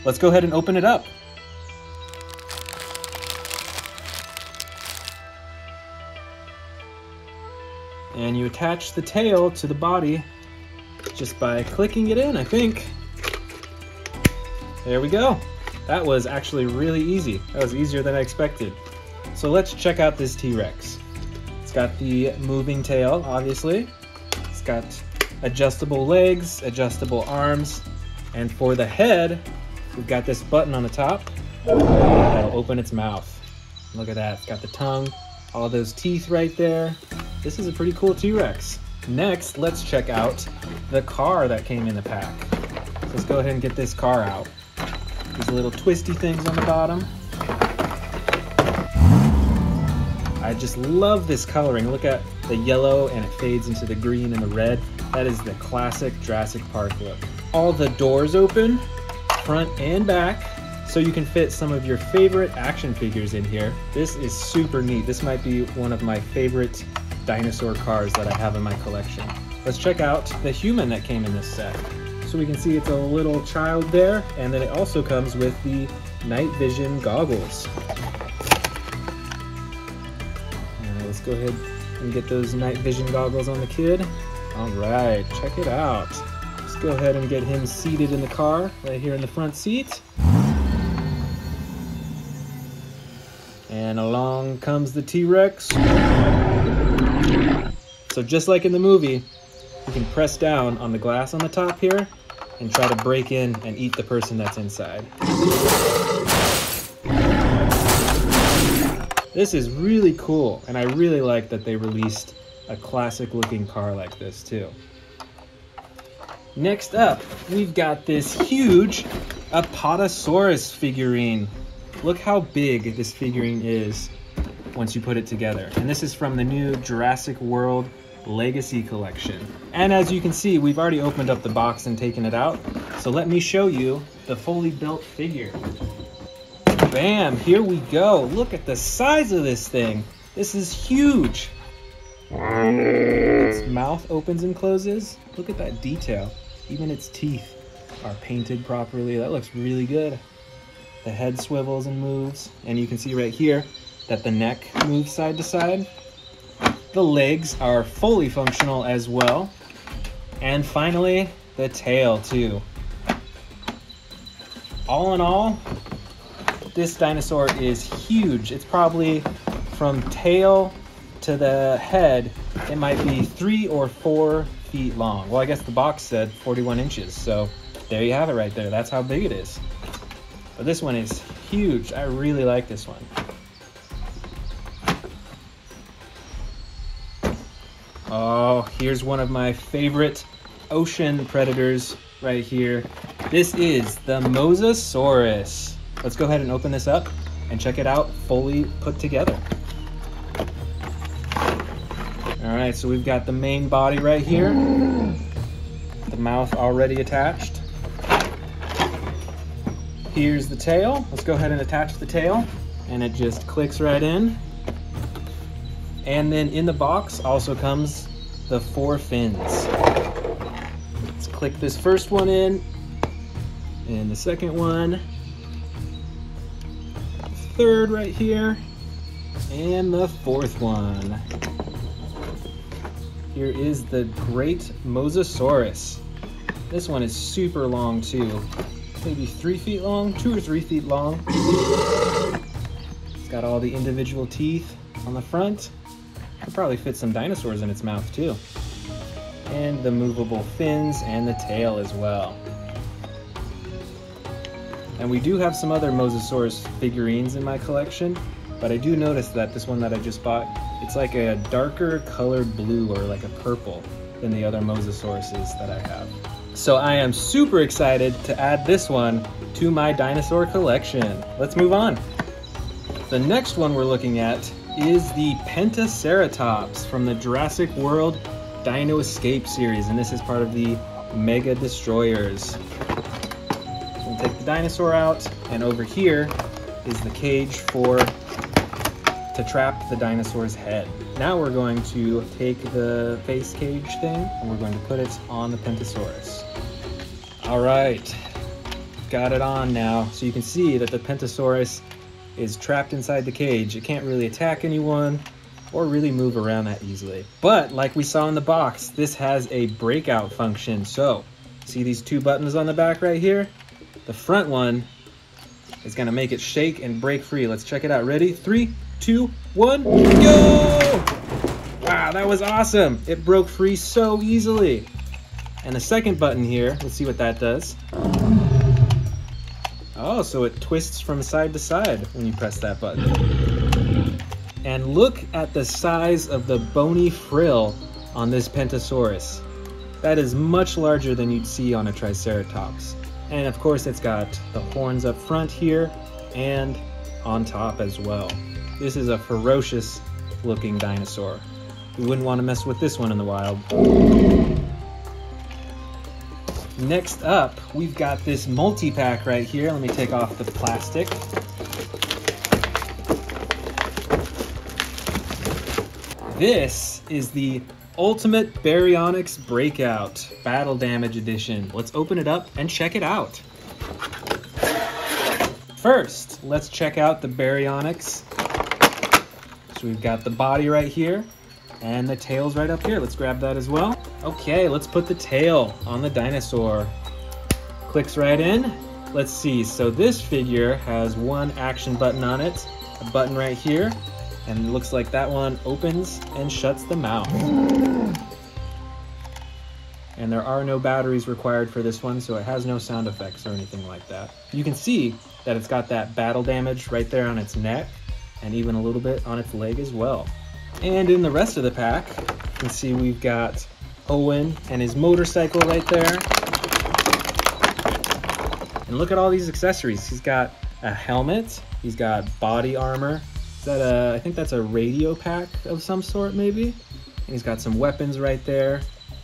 Let's go ahead and open it up. And you attach the tail to the body just by clicking it in, I think. There we go. That was actually really easy. That was easier than I expected. So let's check out this T-Rex. It's got the moving tail, obviously. It's got adjustable legs, adjustable arms, and for the head, we've got this button on the top that'll open its mouth. Look at that, it's got the tongue, all those teeth right there. This is a pretty cool T-Rex. Next, let's check out the car that came in the pack. So let's go ahead and get this car out. These little twisty things on the bottom. I just love this coloring. Look at the yellow and it fades into the green and the red. That is the classic Jurassic Park look. All the doors open, front and back, so you can fit some of your favorite action figures in here. This is super neat. This might be one of my favorite dinosaur cars that I have in my collection. Let's check out the human that came in this set. So we can see it's a little child there, and then it also comes with the night vision goggles. Let's go ahead and get those night vision goggles on the kid. All right, check it out. Let's go ahead and get him seated in the car, right here in the front seat. And along comes the T-Rex. So just like in the movie, you can press down on the glass on the top here and try to break in and eat the person that's inside. This is really cool, and I really like that they released a classic looking car like this too. Next up, we've got this huge Apatosaurus figurine. Look how big this figurine is once you put it together. And this is from the new Jurassic World Legacy Collection. And as you can see, we've already opened up the box and taken it out. So let me show you the fully built figure. Bam, here we go. Look at the size of this thing. This is huge. Its mouth opens and closes. Look at that detail. Even its teeth are painted properly. That looks really good. The head swivels and moves. And you can see right here that the neck moves side to side. The legs are fully functional as well. And finally, the tail too. All in all, this dinosaur is huge. It's probably from tail to the head, it might be 3 or 4 feet long. Well, I guess the box said 41 inches, so there you have it right there. That's how big it is. But this one is huge. I really like this one. Oh, here's one of my favorite ocean predators right here. This is the Mosasaurus. Let's go ahead and open this up and check it out fully put together. All right, so we've got the main body right here. The mouth already attached. Here's the tail. Let's go ahead and attach the tail, and it just clicks right in. And then in the box also comes the 4 fins. Let's click this first one in, and the second one, third right here, and the 4th one. Here is the great Mosasaurus. This one is super long too. Maybe 3 feet long, 2 or 3 feet long. It's got all the individual teeth on the front. Could probably fit some dinosaurs in its mouth too. And the movable fins and the tail as well. And we do have some other Mosasaurus figurines in my collection, but I do notice that this one that I just bought, it's like a darker colored blue or like a purple than the other Mosasauruses that I have. So I am super excited to add this one to my dinosaur collection. Let's move on. The next one we're looking at is the Pentaceratops from the Jurassic World Dino Escape series, and this is part of the Mega Destroyers. So we'll take the dinosaur out, and over here is the cage to trap the dinosaur's head. Now we're going to take the face cage thing and we're going to put it on the Pentosaurus. All right, got it on now. So you can see that the Pentosaurus is trapped inside the cage. It can't really attack anyone or really move around that easily. But like we saw in the box, this has a breakout function. So see these two buttons on the back right here? The front one is gonna make it shake and break free. Let's check it out. Ready? 3, 2, 1, go! Wow, that was awesome. It broke free so easily. And the second button here, let's see what that does. Oh, so it twists from side to side when you press that button. And look at the size of the bony frill on this Pentosaurus. That is much larger than you'd see on a Triceratops. And of course it's got the horns up front here and on top as well. This is a ferocious looking dinosaur. We wouldn't want to mess with this one in the wild. Next up, we've got this multi-pack right here. Let me take off the plastic. This is the Ultimate Baryonyx Breakout Battle Damage Edition. Let's open it up and check it out. First, let's check out the Baryonyx. So we've got the body right here and the tail's right up here. Let's grab that as well. Okay, let's put the tail on the dinosaur. Clicks right in. Let's see, so this figure has one action button on it, a button right here, and it looks like that one opens and shuts the mouth. And there are no batteries required for this one, so it has no sound effects or anything like that. You can see that it's got that battle damage right there on its neck, and even a little bit on its leg as well. And in the rest of the pack, you can see we've got Owen and his motorcycle right there. And look at all these accessories. He's got a helmet, he's got body armor. Is that I think that's a radio pack of some sort maybe? And he's got some weapons right there.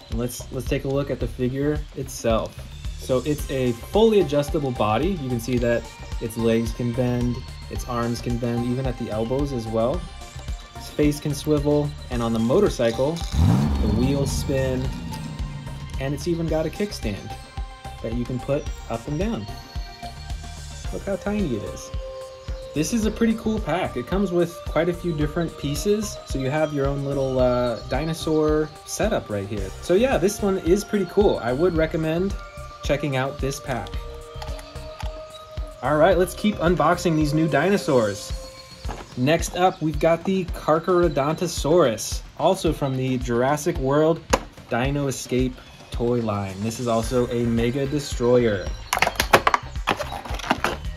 And let's take a look at the figure itself. So it's a fully adjustable body. You can see that its legs can bend, its arms can bend, even at the elbows as well. Its face can swivel, and on the motorcycle, the wheels spin, and it's even got a kickstand that you can put up and down. Look how tiny it is. This is a pretty cool pack. It comes with quite a few different pieces, so you have your own little dinosaur setup right here. So yeah, this one is pretty cool. I would recommend checking out this pack. All right, let's keep unboxing these new dinosaurs. Next up, we've got the Carcharodontosaurus, also from the Jurassic World Dino Escape toy line. This is also a Mega Destroyer.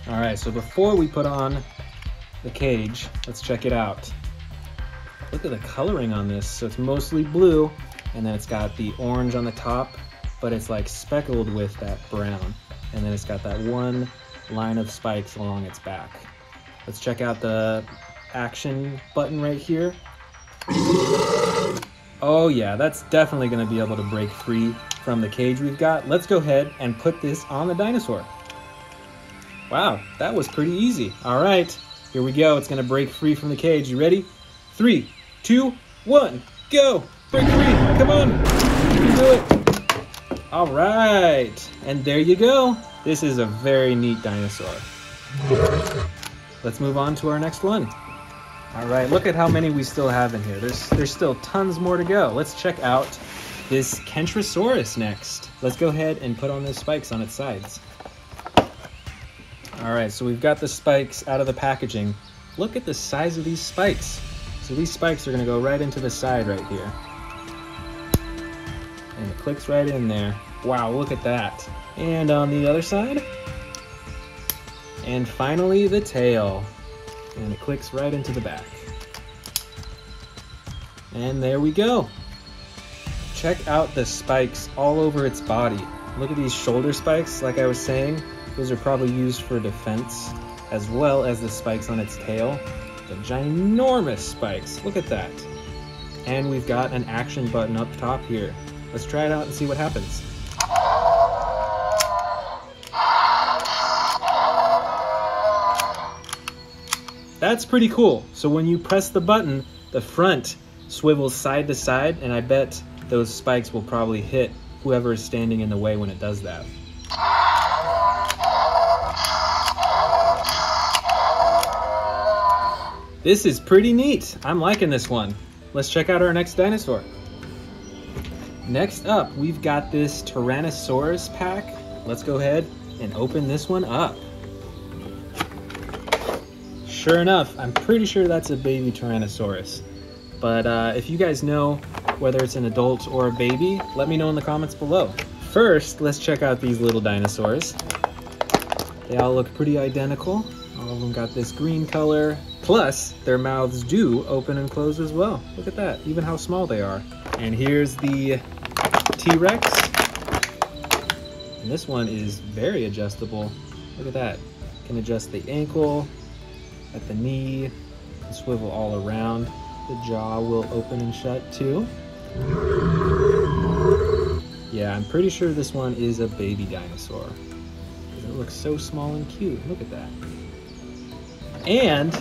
All right, so before we put on the cage, let's check it out. Look at the coloring on this. So it's mostly blue, and then it's got the orange on the top, but it's like speckled with that brown. And then it's got that one line of spikes along its back. Let's check out the action button right here. Oh yeah, that's definitely gonna be able to break free from the cage we've got. Let's go ahead and put this on the dinosaur. Wow, that was pretty easy. All right, here we go. It's gonna break free from the cage. You ready? 3, 2, 1, go! Break free, come on, you can do it. All right, and there you go. This is a very neat dinosaur. Let's move on to our next one. All right, look at how many we still have in here. There's still tons more to go. Let's check out this Kentrosaurus next. Let's go ahead and put on those spikes on its sides. All right, so we've got the spikes out of the packaging. Look at the size of these spikes. So these spikes are gonna go right into the side right here. And it clicks right in there. Wow, look at that. And on the other side. And finally, the tail. And it clicks right into the back. And there we go. Check out the spikes all over its body. Look at these shoulder spikes, like I was saying. Those are probably used for defense, as well as the spikes on its tail. The ginormous spikes, look at that. And we've got an action button up top here. Let's try it out and see what happens. That's pretty cool. So when you press the button, the front swivels side to side, and I bet those spikes will probably hit whoever is standing in the way when it does that. This is pretty neat. I'm liking this one. Let's check out our next dinosaur. Next up, we've got this Tyrannosaurus pack. Let's go ahead and open this one up. Sure enough, I'm pretty sure that's a baby Tyrannosaurus. But if you guys know whether it's an adult or a baby, let me know in the comments below. First, let's check out these little dinosaurs. They all look pretty identical. All of them got this green color. Plus, their mouths do open and close as well. Look at that, even how small they are. And here's the T-Rex. And this one is very adjustable. Look at that. Can adjust the ankle, at the knee, and swivel all around. The jaw will open and shut too. Yeah, I'm pretty sure this one is a baby dinosaur. It looks so small and cute. Look at that. And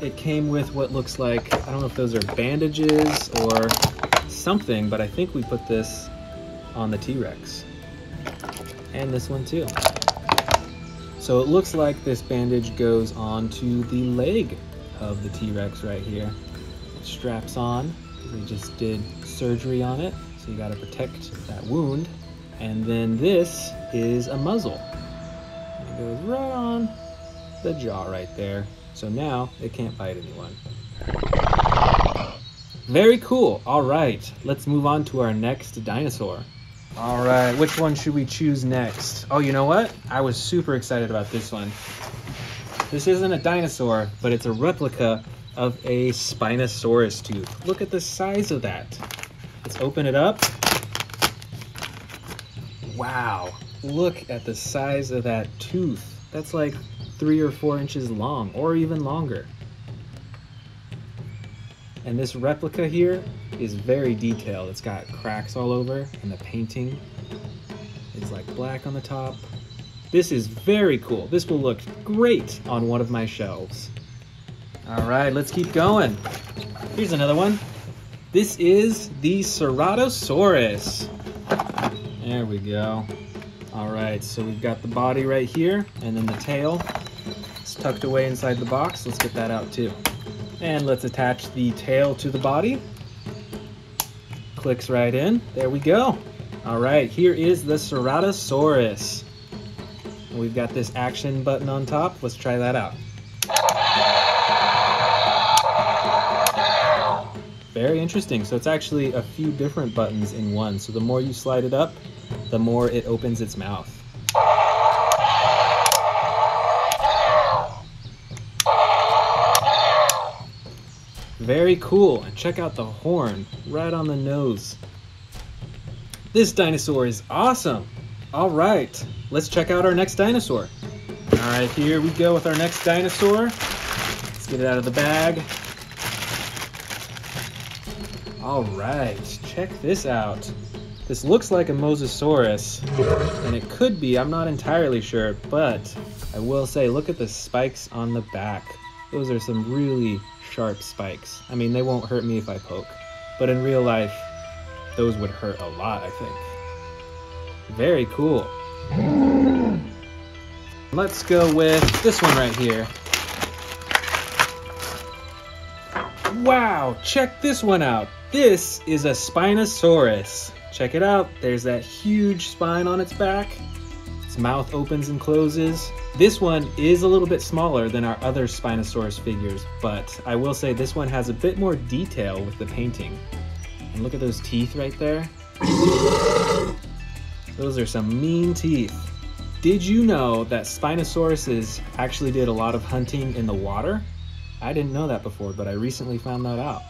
it came with what looks like, I don't know if those are bandages or something, but I think we put this on the T-Rex. And this one too. So it looks like this bandage goes onto the leg of the T-Rex right here. It straps on, we just did surgery on it, so you gotta protect that wound. And then this is a muzzle. It goes right on the jaw right there. So now it can't bite anyone. Very cool. All right, let's move on to our next dinosaur. All right, which one should we choose next? Oh, you know what? I was super excited about this one. This isn't a dinosaur, but it's a replica of a Spinosaurus tooth. Look at the size of that. Let's open it up. Wow, look at the size of that tooth. That's like 3 or 4 inches long, or even longer. And this replica here is very detailed. It's got cracks all over, and the painting is like black on the top. This is very cool. This will look great on one of my shelves. All right, let's keep going. Here's another one. This is the Ceratosaurus. There we go. All right, so we've got the body right here, and then the tail. It's tucked away inside the box. Let's get that out too. And let's attach the tail to the body. Clicks right in. There we go. All right, here is the Ceratosaurus. And we've got this action button on top. Let's try that out. Very interesting. So it's actually a few different buttons in one. So the more you slide it up, the more it opens its mouth. Very cool. And check out the horn right on the nose. This dinosaur is awesome. All right, let's check out our next dinosaur. All right, here we go with our next dinosaur. Let's get it out of the bag. All right, check this out. This looks like a Mosasaurus, and it could be, I'm not entirely sure, but I will say, look at the spikes on the back. Those are some really sharp spikes. I mean, they won't hurt me if I poke, but in real life, those would hurt a lot, I think. Very cool. Let's go with this one right here. Wow, check this one out. This is a Spinosaurus. Check it out. There's that huge spine on its back. Its mouth opens and closes. This one is a little bit smaller than our other Spinosaurus figures, but I will say this one has a bit more detail with the painting. And look at those teeth right there. Those are some mean teeth. Did you know that Spinosauruses actually did a lot of hunting in the water? I didn't know that before, but I recently found that out.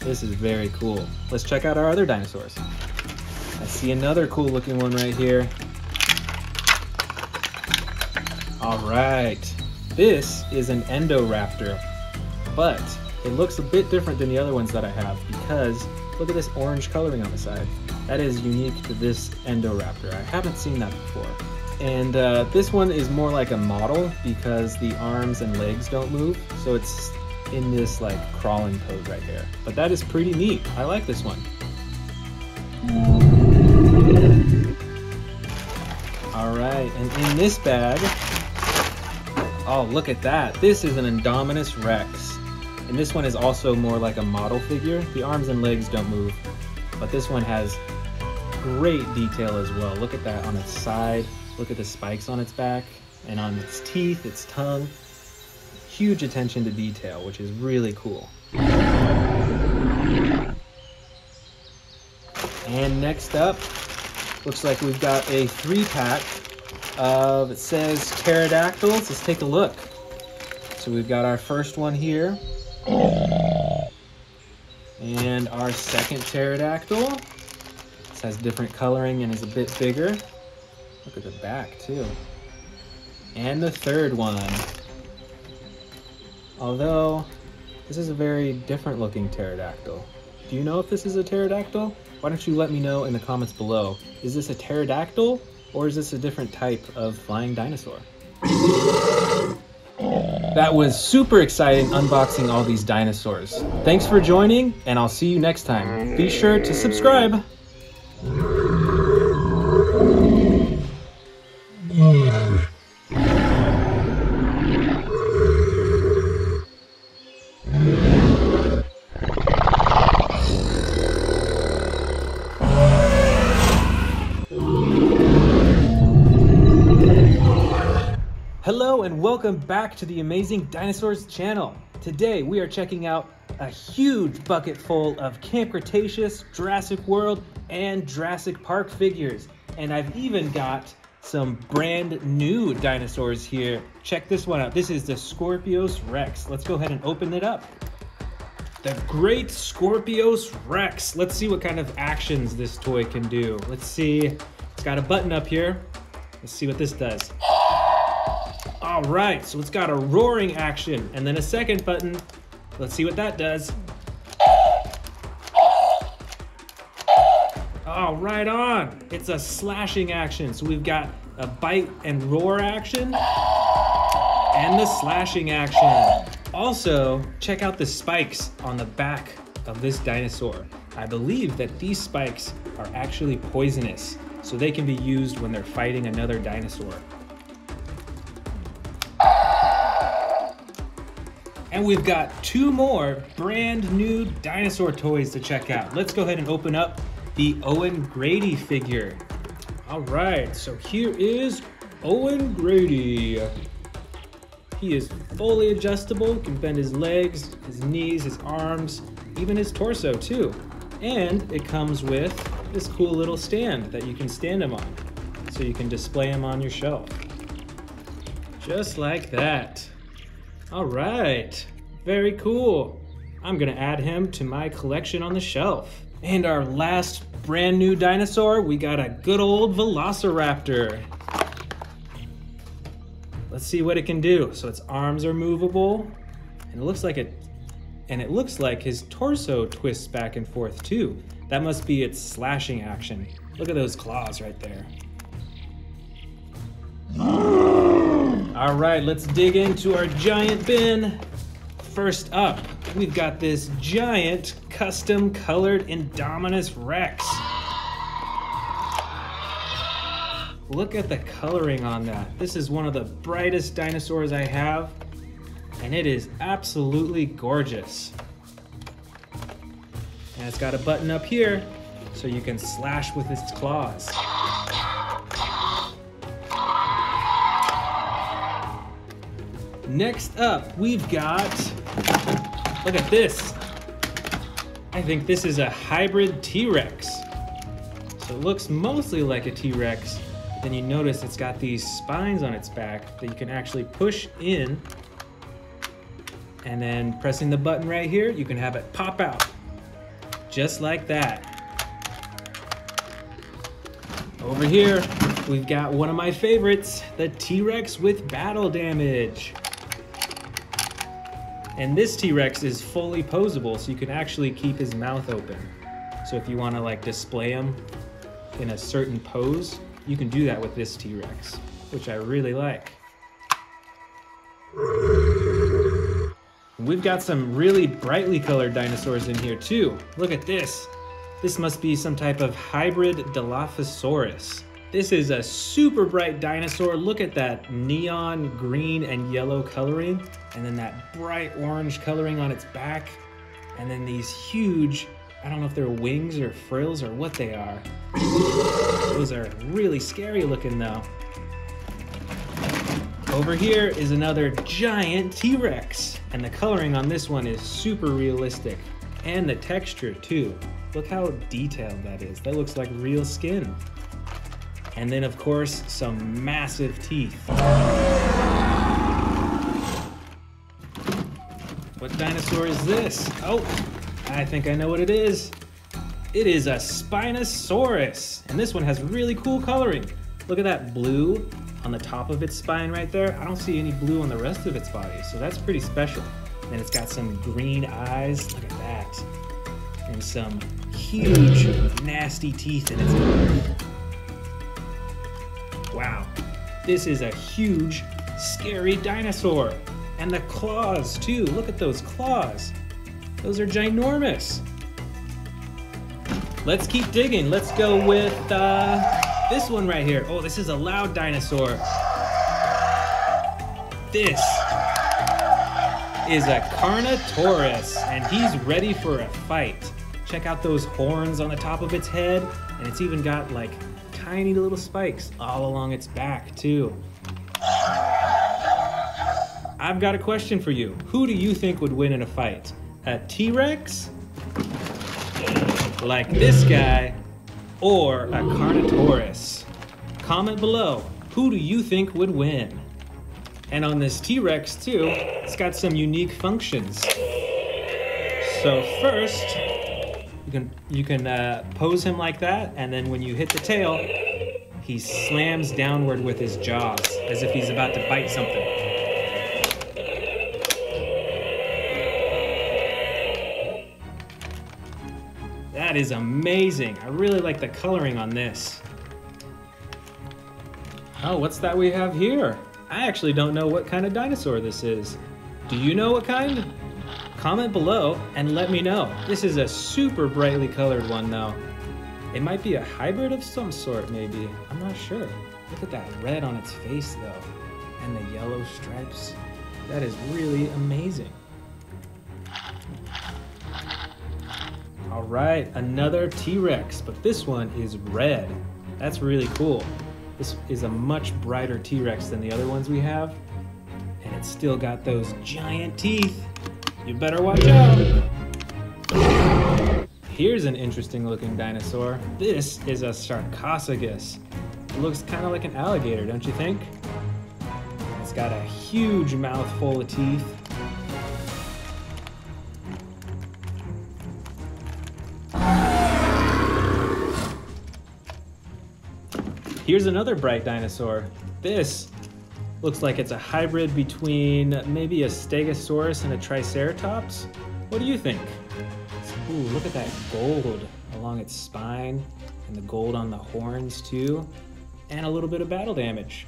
This is very cool. Let's check out our other dinosaurs. I see another cool looking one right here. All right, this is an Endoraptor, but it looks a bit different than the other ones that I have because look at this orange coloring on the side. That is unique to this Endoraptor. I haven't seen that before. And this one is more like a model because the arms and legs don't move. So it's in this like crawling pose right here. But that is pretty neat. I like this one. All right, and in this bag, oh, look at that. This is an Indominus Rex. And this one is also more like a model figure. The arms and legs don't move, but this one has great detail as well. Look at that on its side. Look at the spikes on its back and on its teeth, its tongue. Huge attention to detail, which is really cool. And next up, looks like we've got a 3-pack of, it says pterodactyls. Let's take a look. So we've got our first one here. And our second pterodactyl. This has different coloring and is a bit bigger. Look at the back too. And the third one. Although, this is a very different looking pterodactyl. Do you know if this is a pterodactyl? Why don't you let me know in the comments below. Is this a pterodactyl or is this a different type of flying dinosaur? That was super exciting unboxing all these dinosaurs. Thanks for joining, and I'll see you next time. Be sure to subscribe. Hello and welcome back to the Amazing Dinosaurs channel. Today we are checking out a huge bucket full of Camp Cretaceous, Jurassic World, and Jurassic Park figures. And I've even got some brand new dinosaurs here. Check this one out. This is the Scorpius Rex. Let's go ahead and open it up. The Great Scorpius Rex. Let's see what kind of actions this toy can do. Let's see. It's got a button up here. Let's see what this does. All right, so it's got a roaring action and then a second button. Let's see what that does. Oh, right on. It's a slashing action. So we've got a bite and roar action and the slashing action. Also, check out the spikes on the back of this dinosaur. I believe that these spikes are actually poisonous, so they can be used when they're fighting another dinosaur. And we've got 2 more brand new dinosaur toys to check out. Let's go ahead and open up the Owen Grady figure. All right, so here is Owen Grady. He is fully adjustable, can bend his legs, his knees, his arms, even his torso too. And it comes with this cool little stand that you can stand him on, so you can display him on your shelf. Just like that. All right, very cool. I'm gonna add him to my collection on the shelf. And our last brand new dinosaur, we got a good old Velociraptor. Let's see what it can do. So its arms are movable, and it looks like his torso twists back and forth too. That must be its slashing action. Look at those claws right there. All right, let's dig into our giant bin. First up, we've got this giant custom colored Indominus Rex. Look at the coloring on that. This is one of the brightest dinosaurs I have, and it is absolutely gorgeous. And it's got a button up here so you can slash with its claws. Next up, we've got, look at this. I think this is a hybrid T-Rex. So it looks mostly like a T-Rex, but then you notice it's got these spines on its back that you can actually push in, and then pressing the button right here, you can have it pop out, just like that. Over here, we've got one of my favorites, the T-Rex with battle damage. And this T-Rex is fully posable, so you can actually keep his mouth open. So if you want to like display him in a certain pose, you can do that with this T-Rex. which I really like. We've got some really brightly colored dinosaurs in here too. Look at this. This must be some type of hybrid Dilophosaurus. This is a super bright dinosaur. Look at that neon green and yellow coloring, and then that bright orange coloring on its back, and then these huge, I don't know if they're wings or frills or what they are. Those are really scary looking though. Over here is another giant T-Rex, and the coloring on this one is super realistic, and the texture too. Look how detailed that is. That looks like real skin. And then of course, some massive teeth. What dinosaur is this? Oh, I think I know what it is. It is a Spinosaurus, and this one has really cool coloring. Look at that blue on the top of its spine right there. I don't see any blue on the rest of its body, so that's pretty special. And it's got some green eyes, look at that. And some huge, nasty teeth in its mouth. Wow, this is a huge, scary dinosaur. And the claws too, look at those claws. Those are ginormous. Let's keep digging. Let's go with this one right here. Oh, this is a loud dinosaur. This is a Carnotaurus, and he's ready for a fight. Check out those horns on the top of its head, and it's even got like tiny little spikes all along its back too. I've got a question for you. Who do you think would win in a fight? A T-Rex, like this guy, or a Carnotaurus? Comment below, who do you think would win? And on this T-Rex too, it's got some unique functions. So first, you can pose him like that, and then when you hit the tail, he slams downward with his jaws as if he's about to bite something. That is amazing. I really like the coloring on this. Oh, what's that we have here? I actually don't know what kind of dinosaur this is. Do you know what kind? Comment below and let me know. This is a super brightly colored one though. It might be a hybrid of some sort maybe. I'm not sure. Look at that red on its face though. And the yellow stripes. That is really amazing. All right, another T-Rex, but this one is red. That's really cool. This is a much brighter T-Rex than the other ones we have, and it's still got those giant teeth. You better watch out. Here's an interesting looking dinosaur. This is a Sarcophagus. It looks kind of like an alligator, don't you think? It's got a huge mouth full of teeth. Here's another bright dinosaur. This looks like it's a hybrid between maybe a Stegosaurus and a Triceratops. What do you think? Ooh, look at that gold along its spine and the gold on the horns too, and a little bit of battle damage.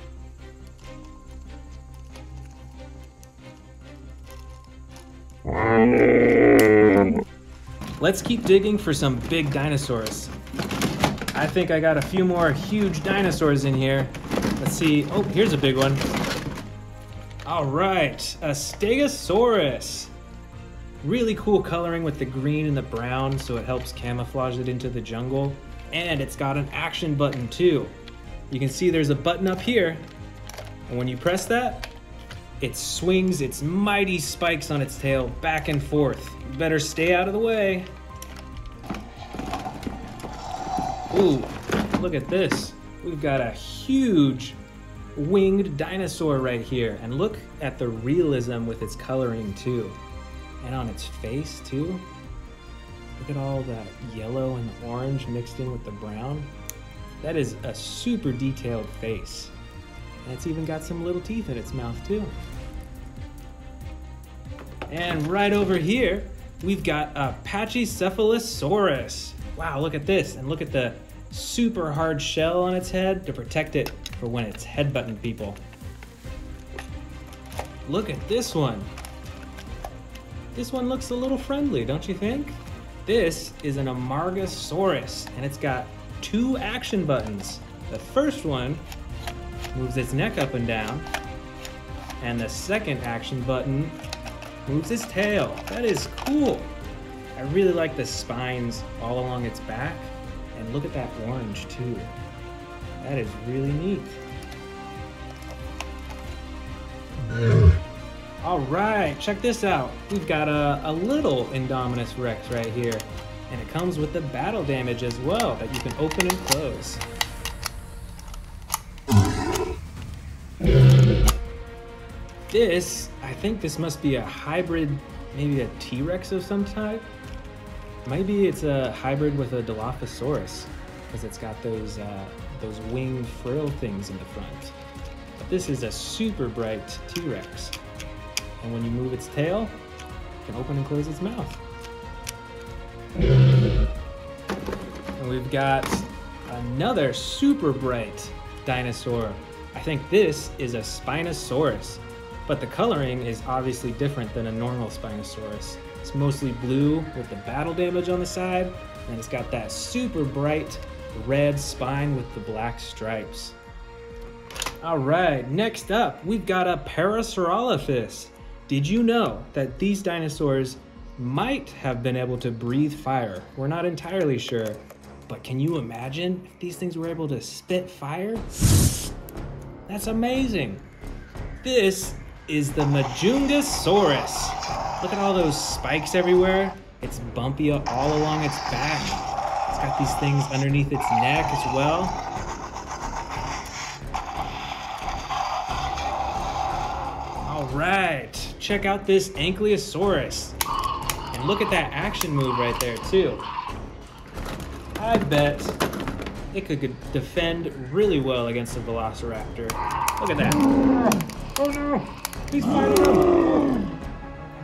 Let's keep digging for some big dinosaurs. I think I got a few more huge dinosaurs in here. Let's see. Oh, here's a big one. All right, a Stegosaurus. Really cool coloring with the green and the brown, so it helps camouflage it into the jungle. And it's got an action button too. You can see there's a button up here, and when you press that, it swings its mighty spikes on its tail back and forth. You better stay out of the way. Ooh, look at this. We've got a huge winged dinosaur right here. And look at the realism with its coloring too. And on its face too. Look at all that yellow and orange mixed in with the brown. That is a super detailed face. And it's even got some little teeth in its mouth too. And right over here, we've got a Pachycephalosaurus. Wow, look at this, and look at the super hard shell on its head to protect it for when it's headbutting people. Look at this one. This one looks a little friendly, don't you think? This is an Amargasaurus, and it's got 2 action buttons. The first one moves its neck up and down, and the second action button moves its tail. That is cool. I really like the spines all along its back, and look at that orange too. That is really neat. All right, check this out. We've got a little Indominus Rex right here, and it comes with the battle damage as well that you can open and close. I think this must be a hybrid, maybe a T-Rex of some type. Maybe it's a hybrid with a Dilophosaurus, because it's got those winged frill things in the front. But this is a super bright T-Rex. And when you move its tail, it can open and close its mouth. And we've got another super bright dinosaur. I think this is a Spinosaurus, but the coloring is obviously different than a normal Spinosaurus. It's mostly blue with the battle damage on the side, and it's got that super bright red spine with the black stripes. All right, next up, we've got a Parasaurolophus. Did you know that these dinosaurs might have been able to breathe fire? We're not entirely sure, but can you imagine if these things were able to spit fire? That's amazing. This is the Majungasaurus. Look at all those spikes everywhere. It's bumpy all along its back. It's got these things underneath its neck as well. All right, check out this Ankylosaurus. And look at that action move right there too. I bet it could defend really well against a Velociraptor. Look at that. Oh no, he's fighting him.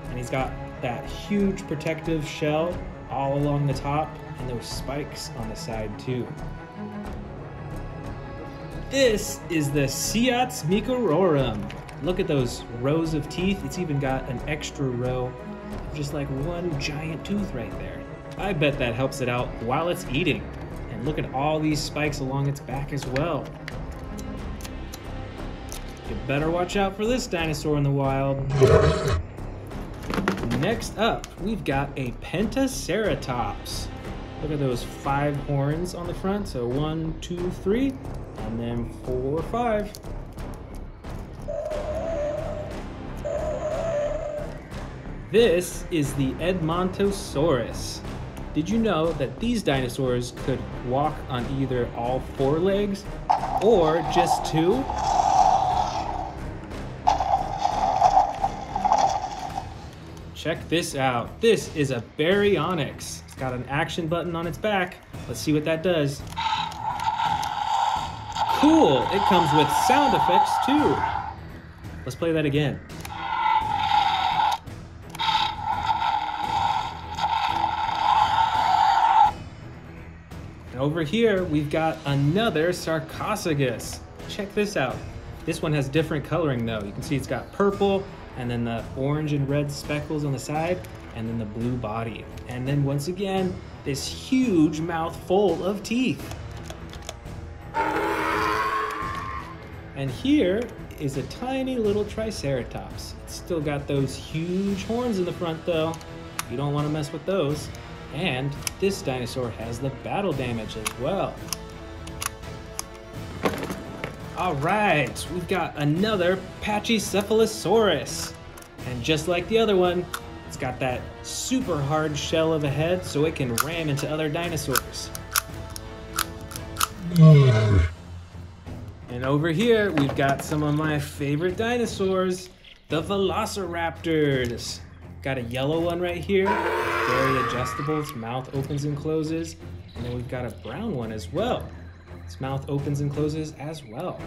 And he's got that huge protective shell all along the top and those spikes on the side too. This is the Seats Micororum. Look at those rows of teeth. It's even got an extra row of just like one giant tooth right there. I bet that helps it out while it's eating. And look at all these spikes along its back as well. You better watch out for this dinosaur in the wild. Next up, we've got a Pentaceratops. Look at those 5 horns on the front. So 1, 2, 3, and then 4, 5. This is the Edmontosaurus. Did you know that these dinosaurs could walk on either all 4 legs or just 2? Check this out. This is a Baryonyx. It's got an action button on its back. Let's see what that does. Cool, it comes with sound effects too. Let's play that again. And over here, we've got another Sarcophagus. Check this out. This one has different coloring though. You can see it's got purple, and then the orange and red speckles on the side, and then the blue body. And then once again, this huge mouth full of teeth. And here is a tiny little Triceratops. It's still got those huge horns in the front though. You don't want to mess with those. And this dinosaur has the battle damage as well. All right, we've got another Pachycephalosaurus. And just like the other one, it's got that super hard shell of a head so it can ram into other dinosaurs. And over here, we've got some of my favorite dinosaurs, the Velociraptors. Got a yellow one right here, very adjustable, its mouth opens and closes. And then we've got a brown one as well. Its mouth opens and closes as well.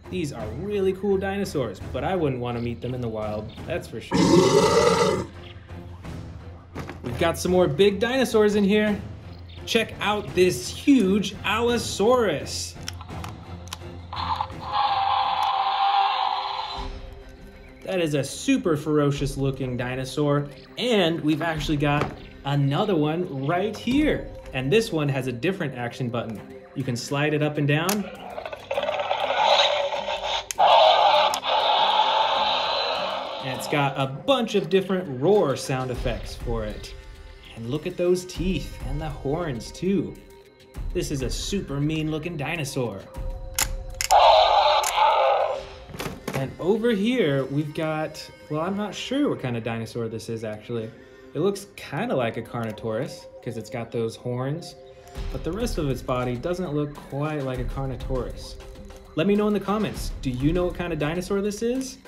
These are really cool dinosaurs, but I wouldn't want to meet them in the wild, that's for sure. We've got some more big dinosaurs in here. Check out this huge Allosaurus. That is a super ferocious looking dinosaur. And we've actually got another one right here. And this one has a different action button. You can slide it up and down. And it's got a bunch of different roar sound effects for it. And look at those teeth and the horns too. This is a super mean looking dinosaur. And over here we've got, well, I'm not sure what kind of dinosaur this is actually. It looks kind of like a Carnotaurus because it's got those horns, but the rest of its body doesn't look quite like a Carnotaurus. Let me know in the comments, do you know what kind of dinosaur this is?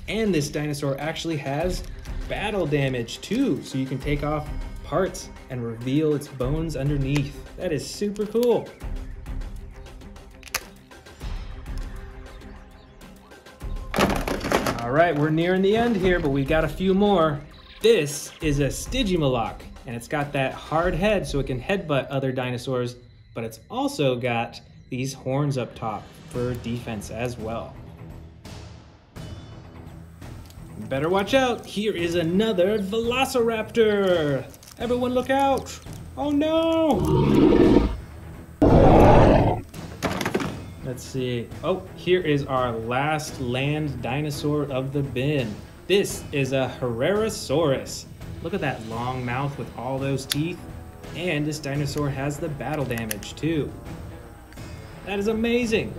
And this dinosaur actually has battle damage too, so you can take off parts and reveal its bones underneath. That is super cool. All right, we're nearing the end here, but we got a few more. This is a Stygimoloch, and it's got that hard head so it can headbutt other dinosaurs, but it's also got these horns up top for defense as well. Better watch out, here is another Velociraptor. Everyone look out. Oh no. Let's see. Oh, here is our last land dinosaur of the bin. This is a Herrerasaurus. Look at that long mouth with all those teeth. And this dinosaur has the battle damage too. That is amazing.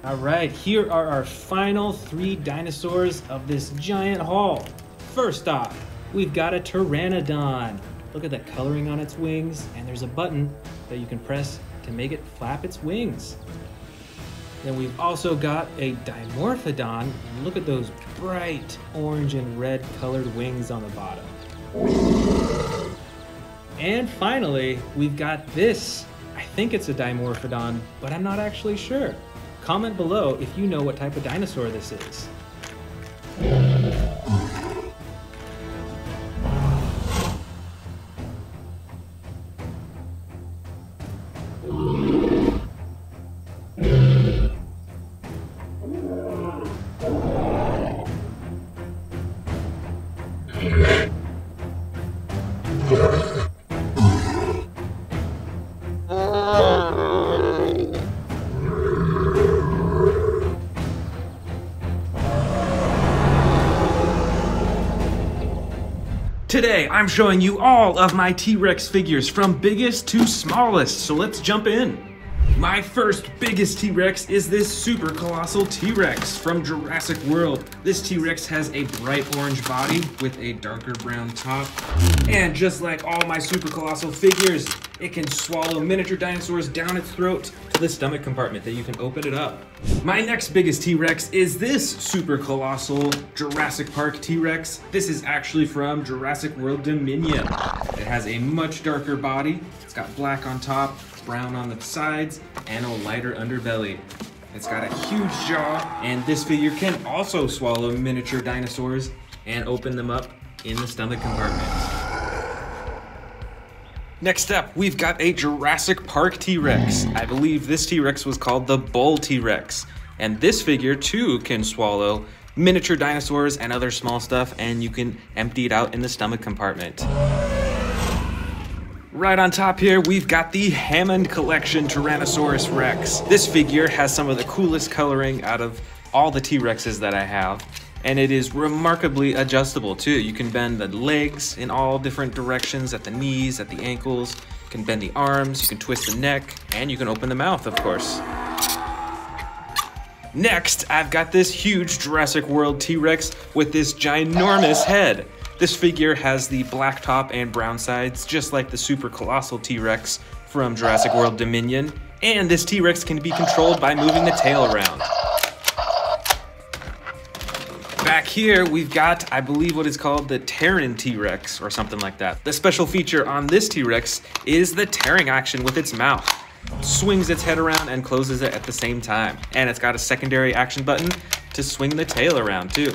All right, here are our final 3 dinosaurs of this giant haul. First off, we've got a Pteranodon. Look at the coloring on its wings, and there's a button that you can press to make it flap its wings. Then we've also got a Dimorphodon, and look at those bright orange and red colored wings on the bottom. And finally, we've got this. I think it's a Dimorphodon, but I'm not actually sure. Comment below if you know what type of dinosaur this is. Today, I'm showing you all of my T-Rex figures from biggest to smallest, so let's jump in. My first biggest T-Rex is this super colossal T-Rex from Jurassic World. This T-Rex has a bright orange body with a darker brown top. And just like all my super colossal figures, it can swallow miniature dinosaurs down its throat to the stomach compartment that you can open it up. My next biggest T-Rex is this super colossal Jurassic Park T-Rex. This is actually from Jurassic World Dominion. It has a much darker body. It's got black on top, brown on the sides, and a lighter underbelly. It's got a huge jaw, and this figure can also swallow miniature dinosaurs and open them up in the stomach compartment. Next up, we've got a Jurassic Park T-Rex. I believe this T-Rex was called the Bull T-Rex. And this figure too can swallow miniature dinosaurs and other small stuff, and you can empty it out in the stomach compartment. Right on top here, we've got the Hammond Collection Tyrannosaurus Rex. This figure has some of the coolest coloring out of all the T-Rexes that I have, and it is remarkably adjustable too. You can bend the legs in all different directions, at the knees, at the ankles. You can bend the arms, you can twist the neck, and you can open the mouth, of course. Next, I've got this huge Jurassic World T-Rex with this ginormous head. This figure has the black top and brown sides, just like the super colossal T-Rex from Jurassic World Dominion. And this T-Rex can be controlled by moving the tail around. Back here, we've got, I believe, what is called the Terran T-Rex or something like that. The special feature on this T-Rex is the tearing action with its mouth. It swings its head around and closes it at the same time. And it's got a secondary action button to swing the tail around too.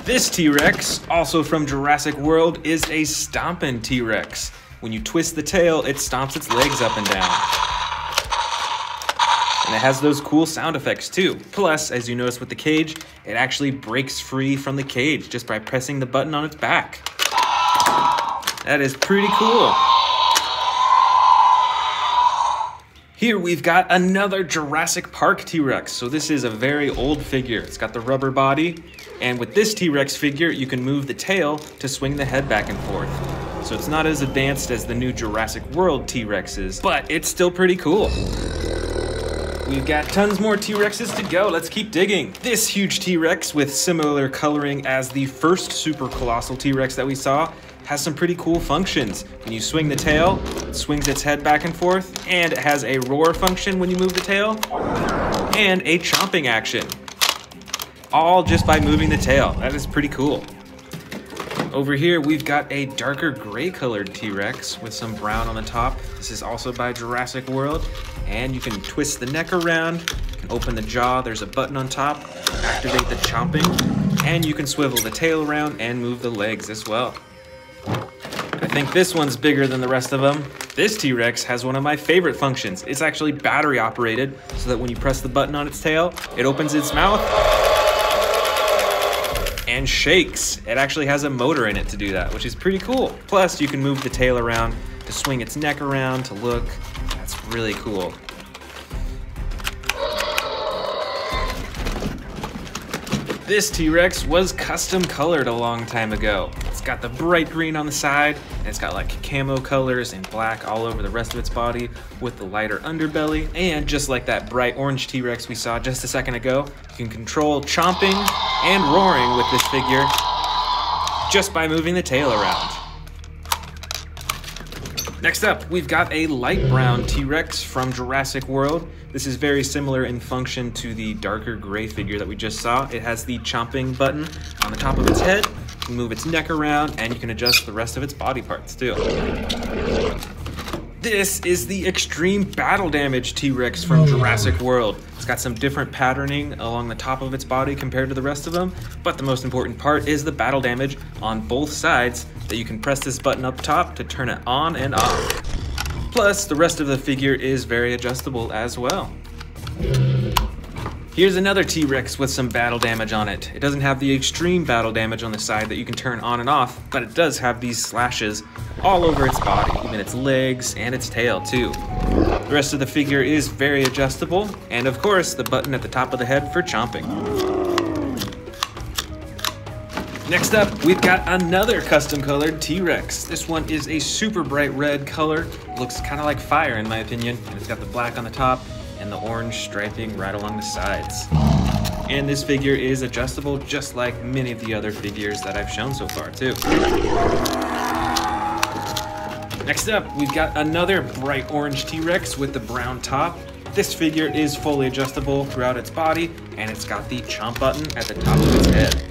This T-Rex, also from Jurassic World, is a stompin' T-Rex. When you twist the tail, it stomps its legs up and down. And it has those cool sound effects too. Plus, as you notice with the cage, it actually breaks free from the cage just by pressing the button on its back. That is pretty cool. Here we've got another Jurassic Park T-Rex. So this is a very old figure. It's got the rubber body, and with this T-Rex figure, you can move the tail to swing the head back and forth. So it's not as advanced as the new Jurassic World T-Rexes, but it's still pretty cool. We've got tons more T-Rexes to go. Let's keep digging. This huge T-Rex with similar coloring as the first super colossal T-Rex that we saw has some pretty cool functions. When you swing the tail, it swings its head back and forth, and it has a roar function when you move the tail, and a chomping action. All just by moving the tail. That is pretty cool. Over here, we've got a darker gray colored T-Rex with some brown on the top. This is also by Jurassic World, and you can twist the neck around, you can open the jaw, there's a button on top, activate the chomping, and you can swivel the tail around and move the legs as well. I think this one's bigger than the rest of them. This T-Rex has one of my favorite functions. It's actually battery operated, so that when you press the button on its tail, it opens its mouth and shakes. It actually has a motor in it to do that, which is pretty cool. Plus, you can move the tail around to swing its neck around to look. That's really cool. This T-Rex was custom colored a long time ago. It's got the bright green on the side, and it's got like camo colors and black all over the rest of its body with the lighter underbelly. And just like that bright orange T-Rex we saw just a second ago, you can control chomping and roaring with this figure just by moving the tail around. Next up, we've got a light brown T-Rex from Jurassic World. This is very similar in function to the darker gray figure that we just saw. It has the chomping button on the top of its head. You can move its neck around, and you can adjust the rest of its body parts too. This is the extreme battle damage T-Rex from Jurassic World. It's got some different patterning along the top of its body compared to the rest of them, but the most important part is the battle damage on both sides that you can press this button up top to turn it on and off. Plus, the rest of the figure is very adjustable as well. Here's another T-Rex with some battle damage on it. It doesn't have the extreme battle damage on the side that you can turn on and off, but it does have these slashes all over its body, even its legs and its tail too. The rest of the figure is very adjustable, and of course, the button at the top of the head for chomping. Next up, we've got another custom colored T-Rex. This one is a super bright red color. Looks kind of like fire in my opinion, and it's got the black on the top and the orange striping right along the sides. And this figure is adjustable just like many of the other figures that I've shown so far too. Next up, we've got another bright orange T-Rex with the brown top. This figure is fully adjustable throughout its body, and it's got the chomp button at the top of its head.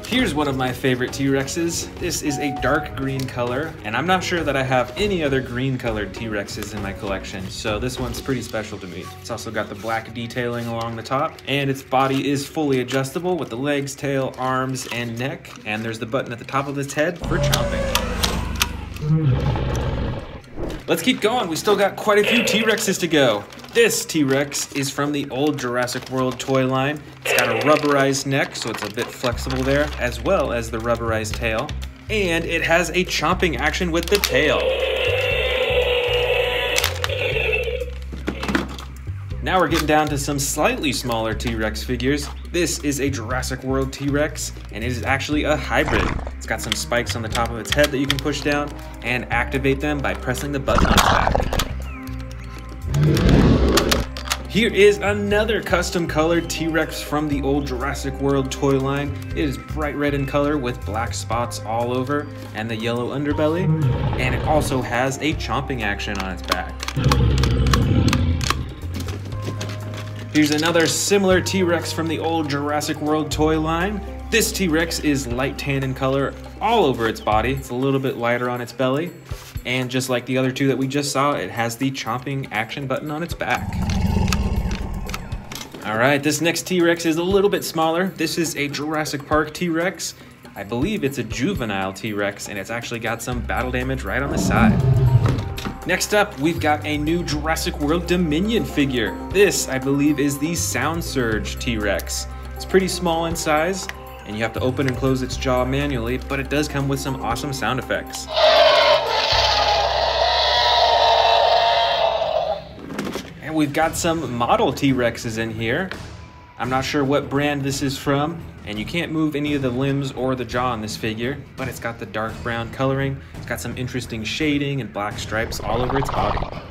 Here's one of my favorite T-Rexes. This is a dark green color, and I'm not sure that I have any other green colored T-Rexes in my collection, so this one's pretty special to me. It's also got the black detailing along the top, and its body is fully adjustable with the legs, tail, arms, and neck, and there's the button at the top of its head for chomping. Let's keep going. We still got quite a few T-Rexes to go. This T-Rex is from the old Jurassic World toy line. It's got a rubberized neck, so it's a bit flexible there, as well as the rubberized tail. And it has a chomping action with the tail. Now we're getting down to some slightly smaller T-Rex figures. This is a Jurassic World T-Rex, and it is actually a hybrid. It's got some spikes on the top of its head that you can push down and activate them by pressing the button on its back. Here is another custom colored T-Rex from the old Jurassic World toy line. It is bright red in color with black spots all over and the yellow underbelly. And it also has a chomping action on its back. Here's another similar T-Rex from the old Jurassic World toy line. This T-Rex is light tan in color all over its body. It's a little bit lighter on its belly. And just like the other two that we just saw, it has the chomping action button on its back. All right, this next T-Rex is a little bit smaller. This is a Jurassic Park T-Rex. I believe it's a juvenile T-Rex, and it's actually got some battle damage right on the side. Next up, we've got a new Jurassic World Dominion figure. This, I believe, is the Sound Surge T-Rex. It's pretty small in size, and you have to open and close its jaw manually, but it does come with some awesome sound effects. And we've got some model T-Rexes in here. I'm not sure what brand this is from, and you can't move any of the limbs or the jaw on this figure, but it's got the dark brown coloring. It's got some interesting shading and black stripes all over its body.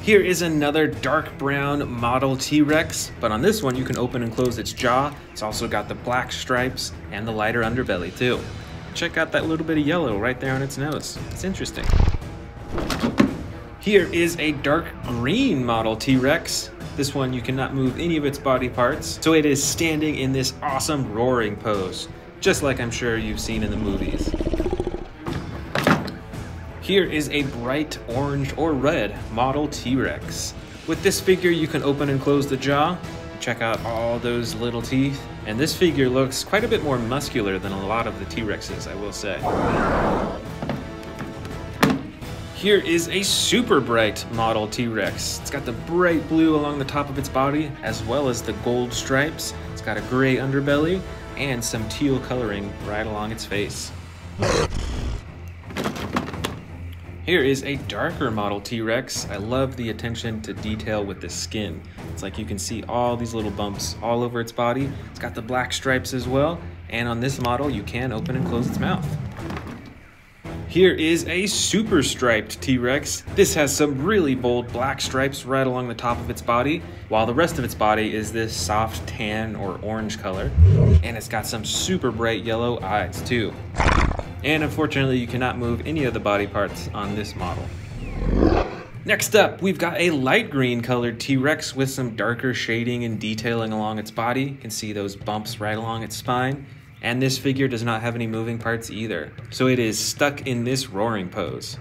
Here is another dark brown model T-Rex, but on this one you can open and close its jaw. It's also got the black stripes and the lighter underbelly too. Check out that little bit of yellow right there on its nose. It's interesting. Here is a dark green model T-Rex. This one, you cannot move any of its body parts, so it is standing in this awesome roaring pose, just like I'm sure you've seen in the movies. Here is a bright orange or red model T-Rex. With this figure, you can open and close the jaw, check out all those little teeth, and this figure looks quite a bit more muscular than a lot of the T-Rexes, I will say. Here is a super bright model T-Rex. It's got the bright blue along the top of its body, as well as the gold stripes. It's got a gray underbelly and some teal coloring right along its face. Here is a darker model T-Rex. I love the attention to detail with the skin. It's like you can see all these little bumps all over its body. It's got the black stripes as well, and on this model you can open and close its mouth. Here is a super striped T-Rex. This has some really bold black stripes right along the top of its body, while the rest of its body is this soft tan or orange color. And it's got some super bright yellow eyes too. And unfortunately, you cannot move any of the body parts on this model. Next up, we've got a light green colored T-Rex with some darker shading and detailing along its body. You can see those bumps right along its spine. And this figure does not have any moving parts either, so it is stuck in this roaring pose.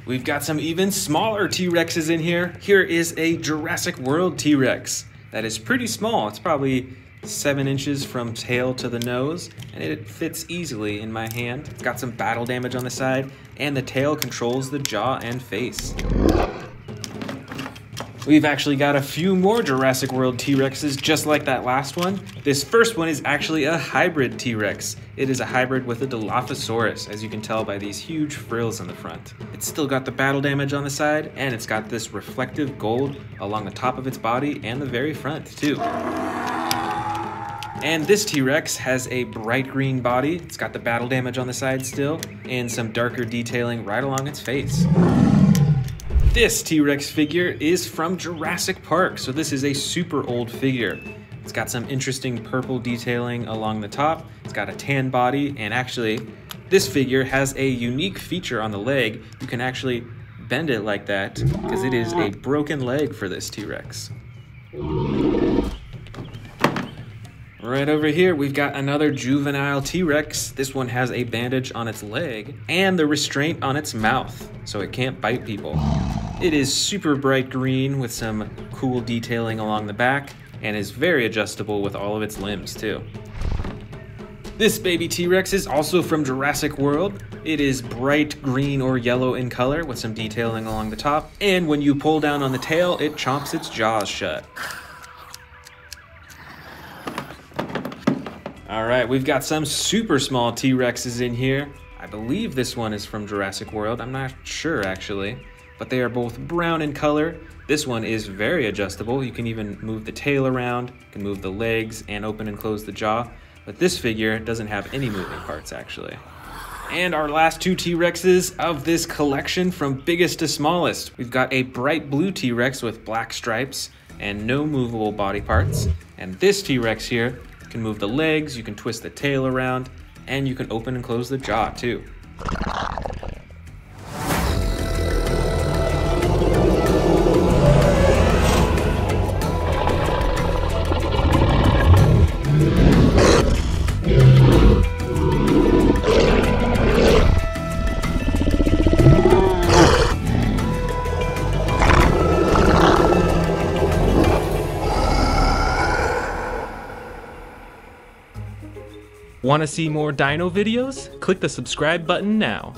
We've got some even smaller T-Rexes in here. Here is a Jurassic World T-Rex that is pretty small. It's probably 7 inches from tail to the nose, and it fits easily in my hand. It's got some battle damage on the side, and the tail controls the jaw and face. We've actually got a few more Jurassic World T-Rexes just like that last one. This first one is actually a hybrid T-Rex. It is a hybrid with a Dilophosaurus, as you can tell by these huge frills in the front. It's still got the battle damage on the side, and it's got this reflective gold along the top of its body and the very front too. And this T-Rex has a bright green body. It's got the battle damage on the side still, and some darker detailing right along its face. This T-Rex figure is from Jurassic Park, so this is a super old figure. It's got some interesting purple detailing along the top. It's got a tan body, and actually, this figure has a unique feature on the leg. You can actually bend it like that, because it is a broken leg for this T-Rex. Right over here, we've got another juvenile T-Rex. This one has a bandage on its leg and the restraint on its mouth, so it can't bite people. It is super bright green with some cool detailing along the back and is very adjustable with all of its limbs too. This baby T-Rex is also from Jurassic World. It is bright green or yellow in color with some detailing along the top, and when you pull down on the tail, it chomps its jaws shut. All right, we've got some super small T-Rexes in here. I believe this one is from Jurassic World. I'm not sure actually, but they are both brown in color. This one is very adjustable. You can even move the tail around, you can move the legs and open and close the jaw. But this figure doesn't have any moving parts actually. And our last two T-Rexes of this collection from biggest to smallest. We've got a bright blue T-Rex with black stripes and no movable body parts. And this T-Rex here, you can move the legs, you can twist the tail around, and you can open and close the jaw too. Want to see more dino videos? Click the subscribe button now.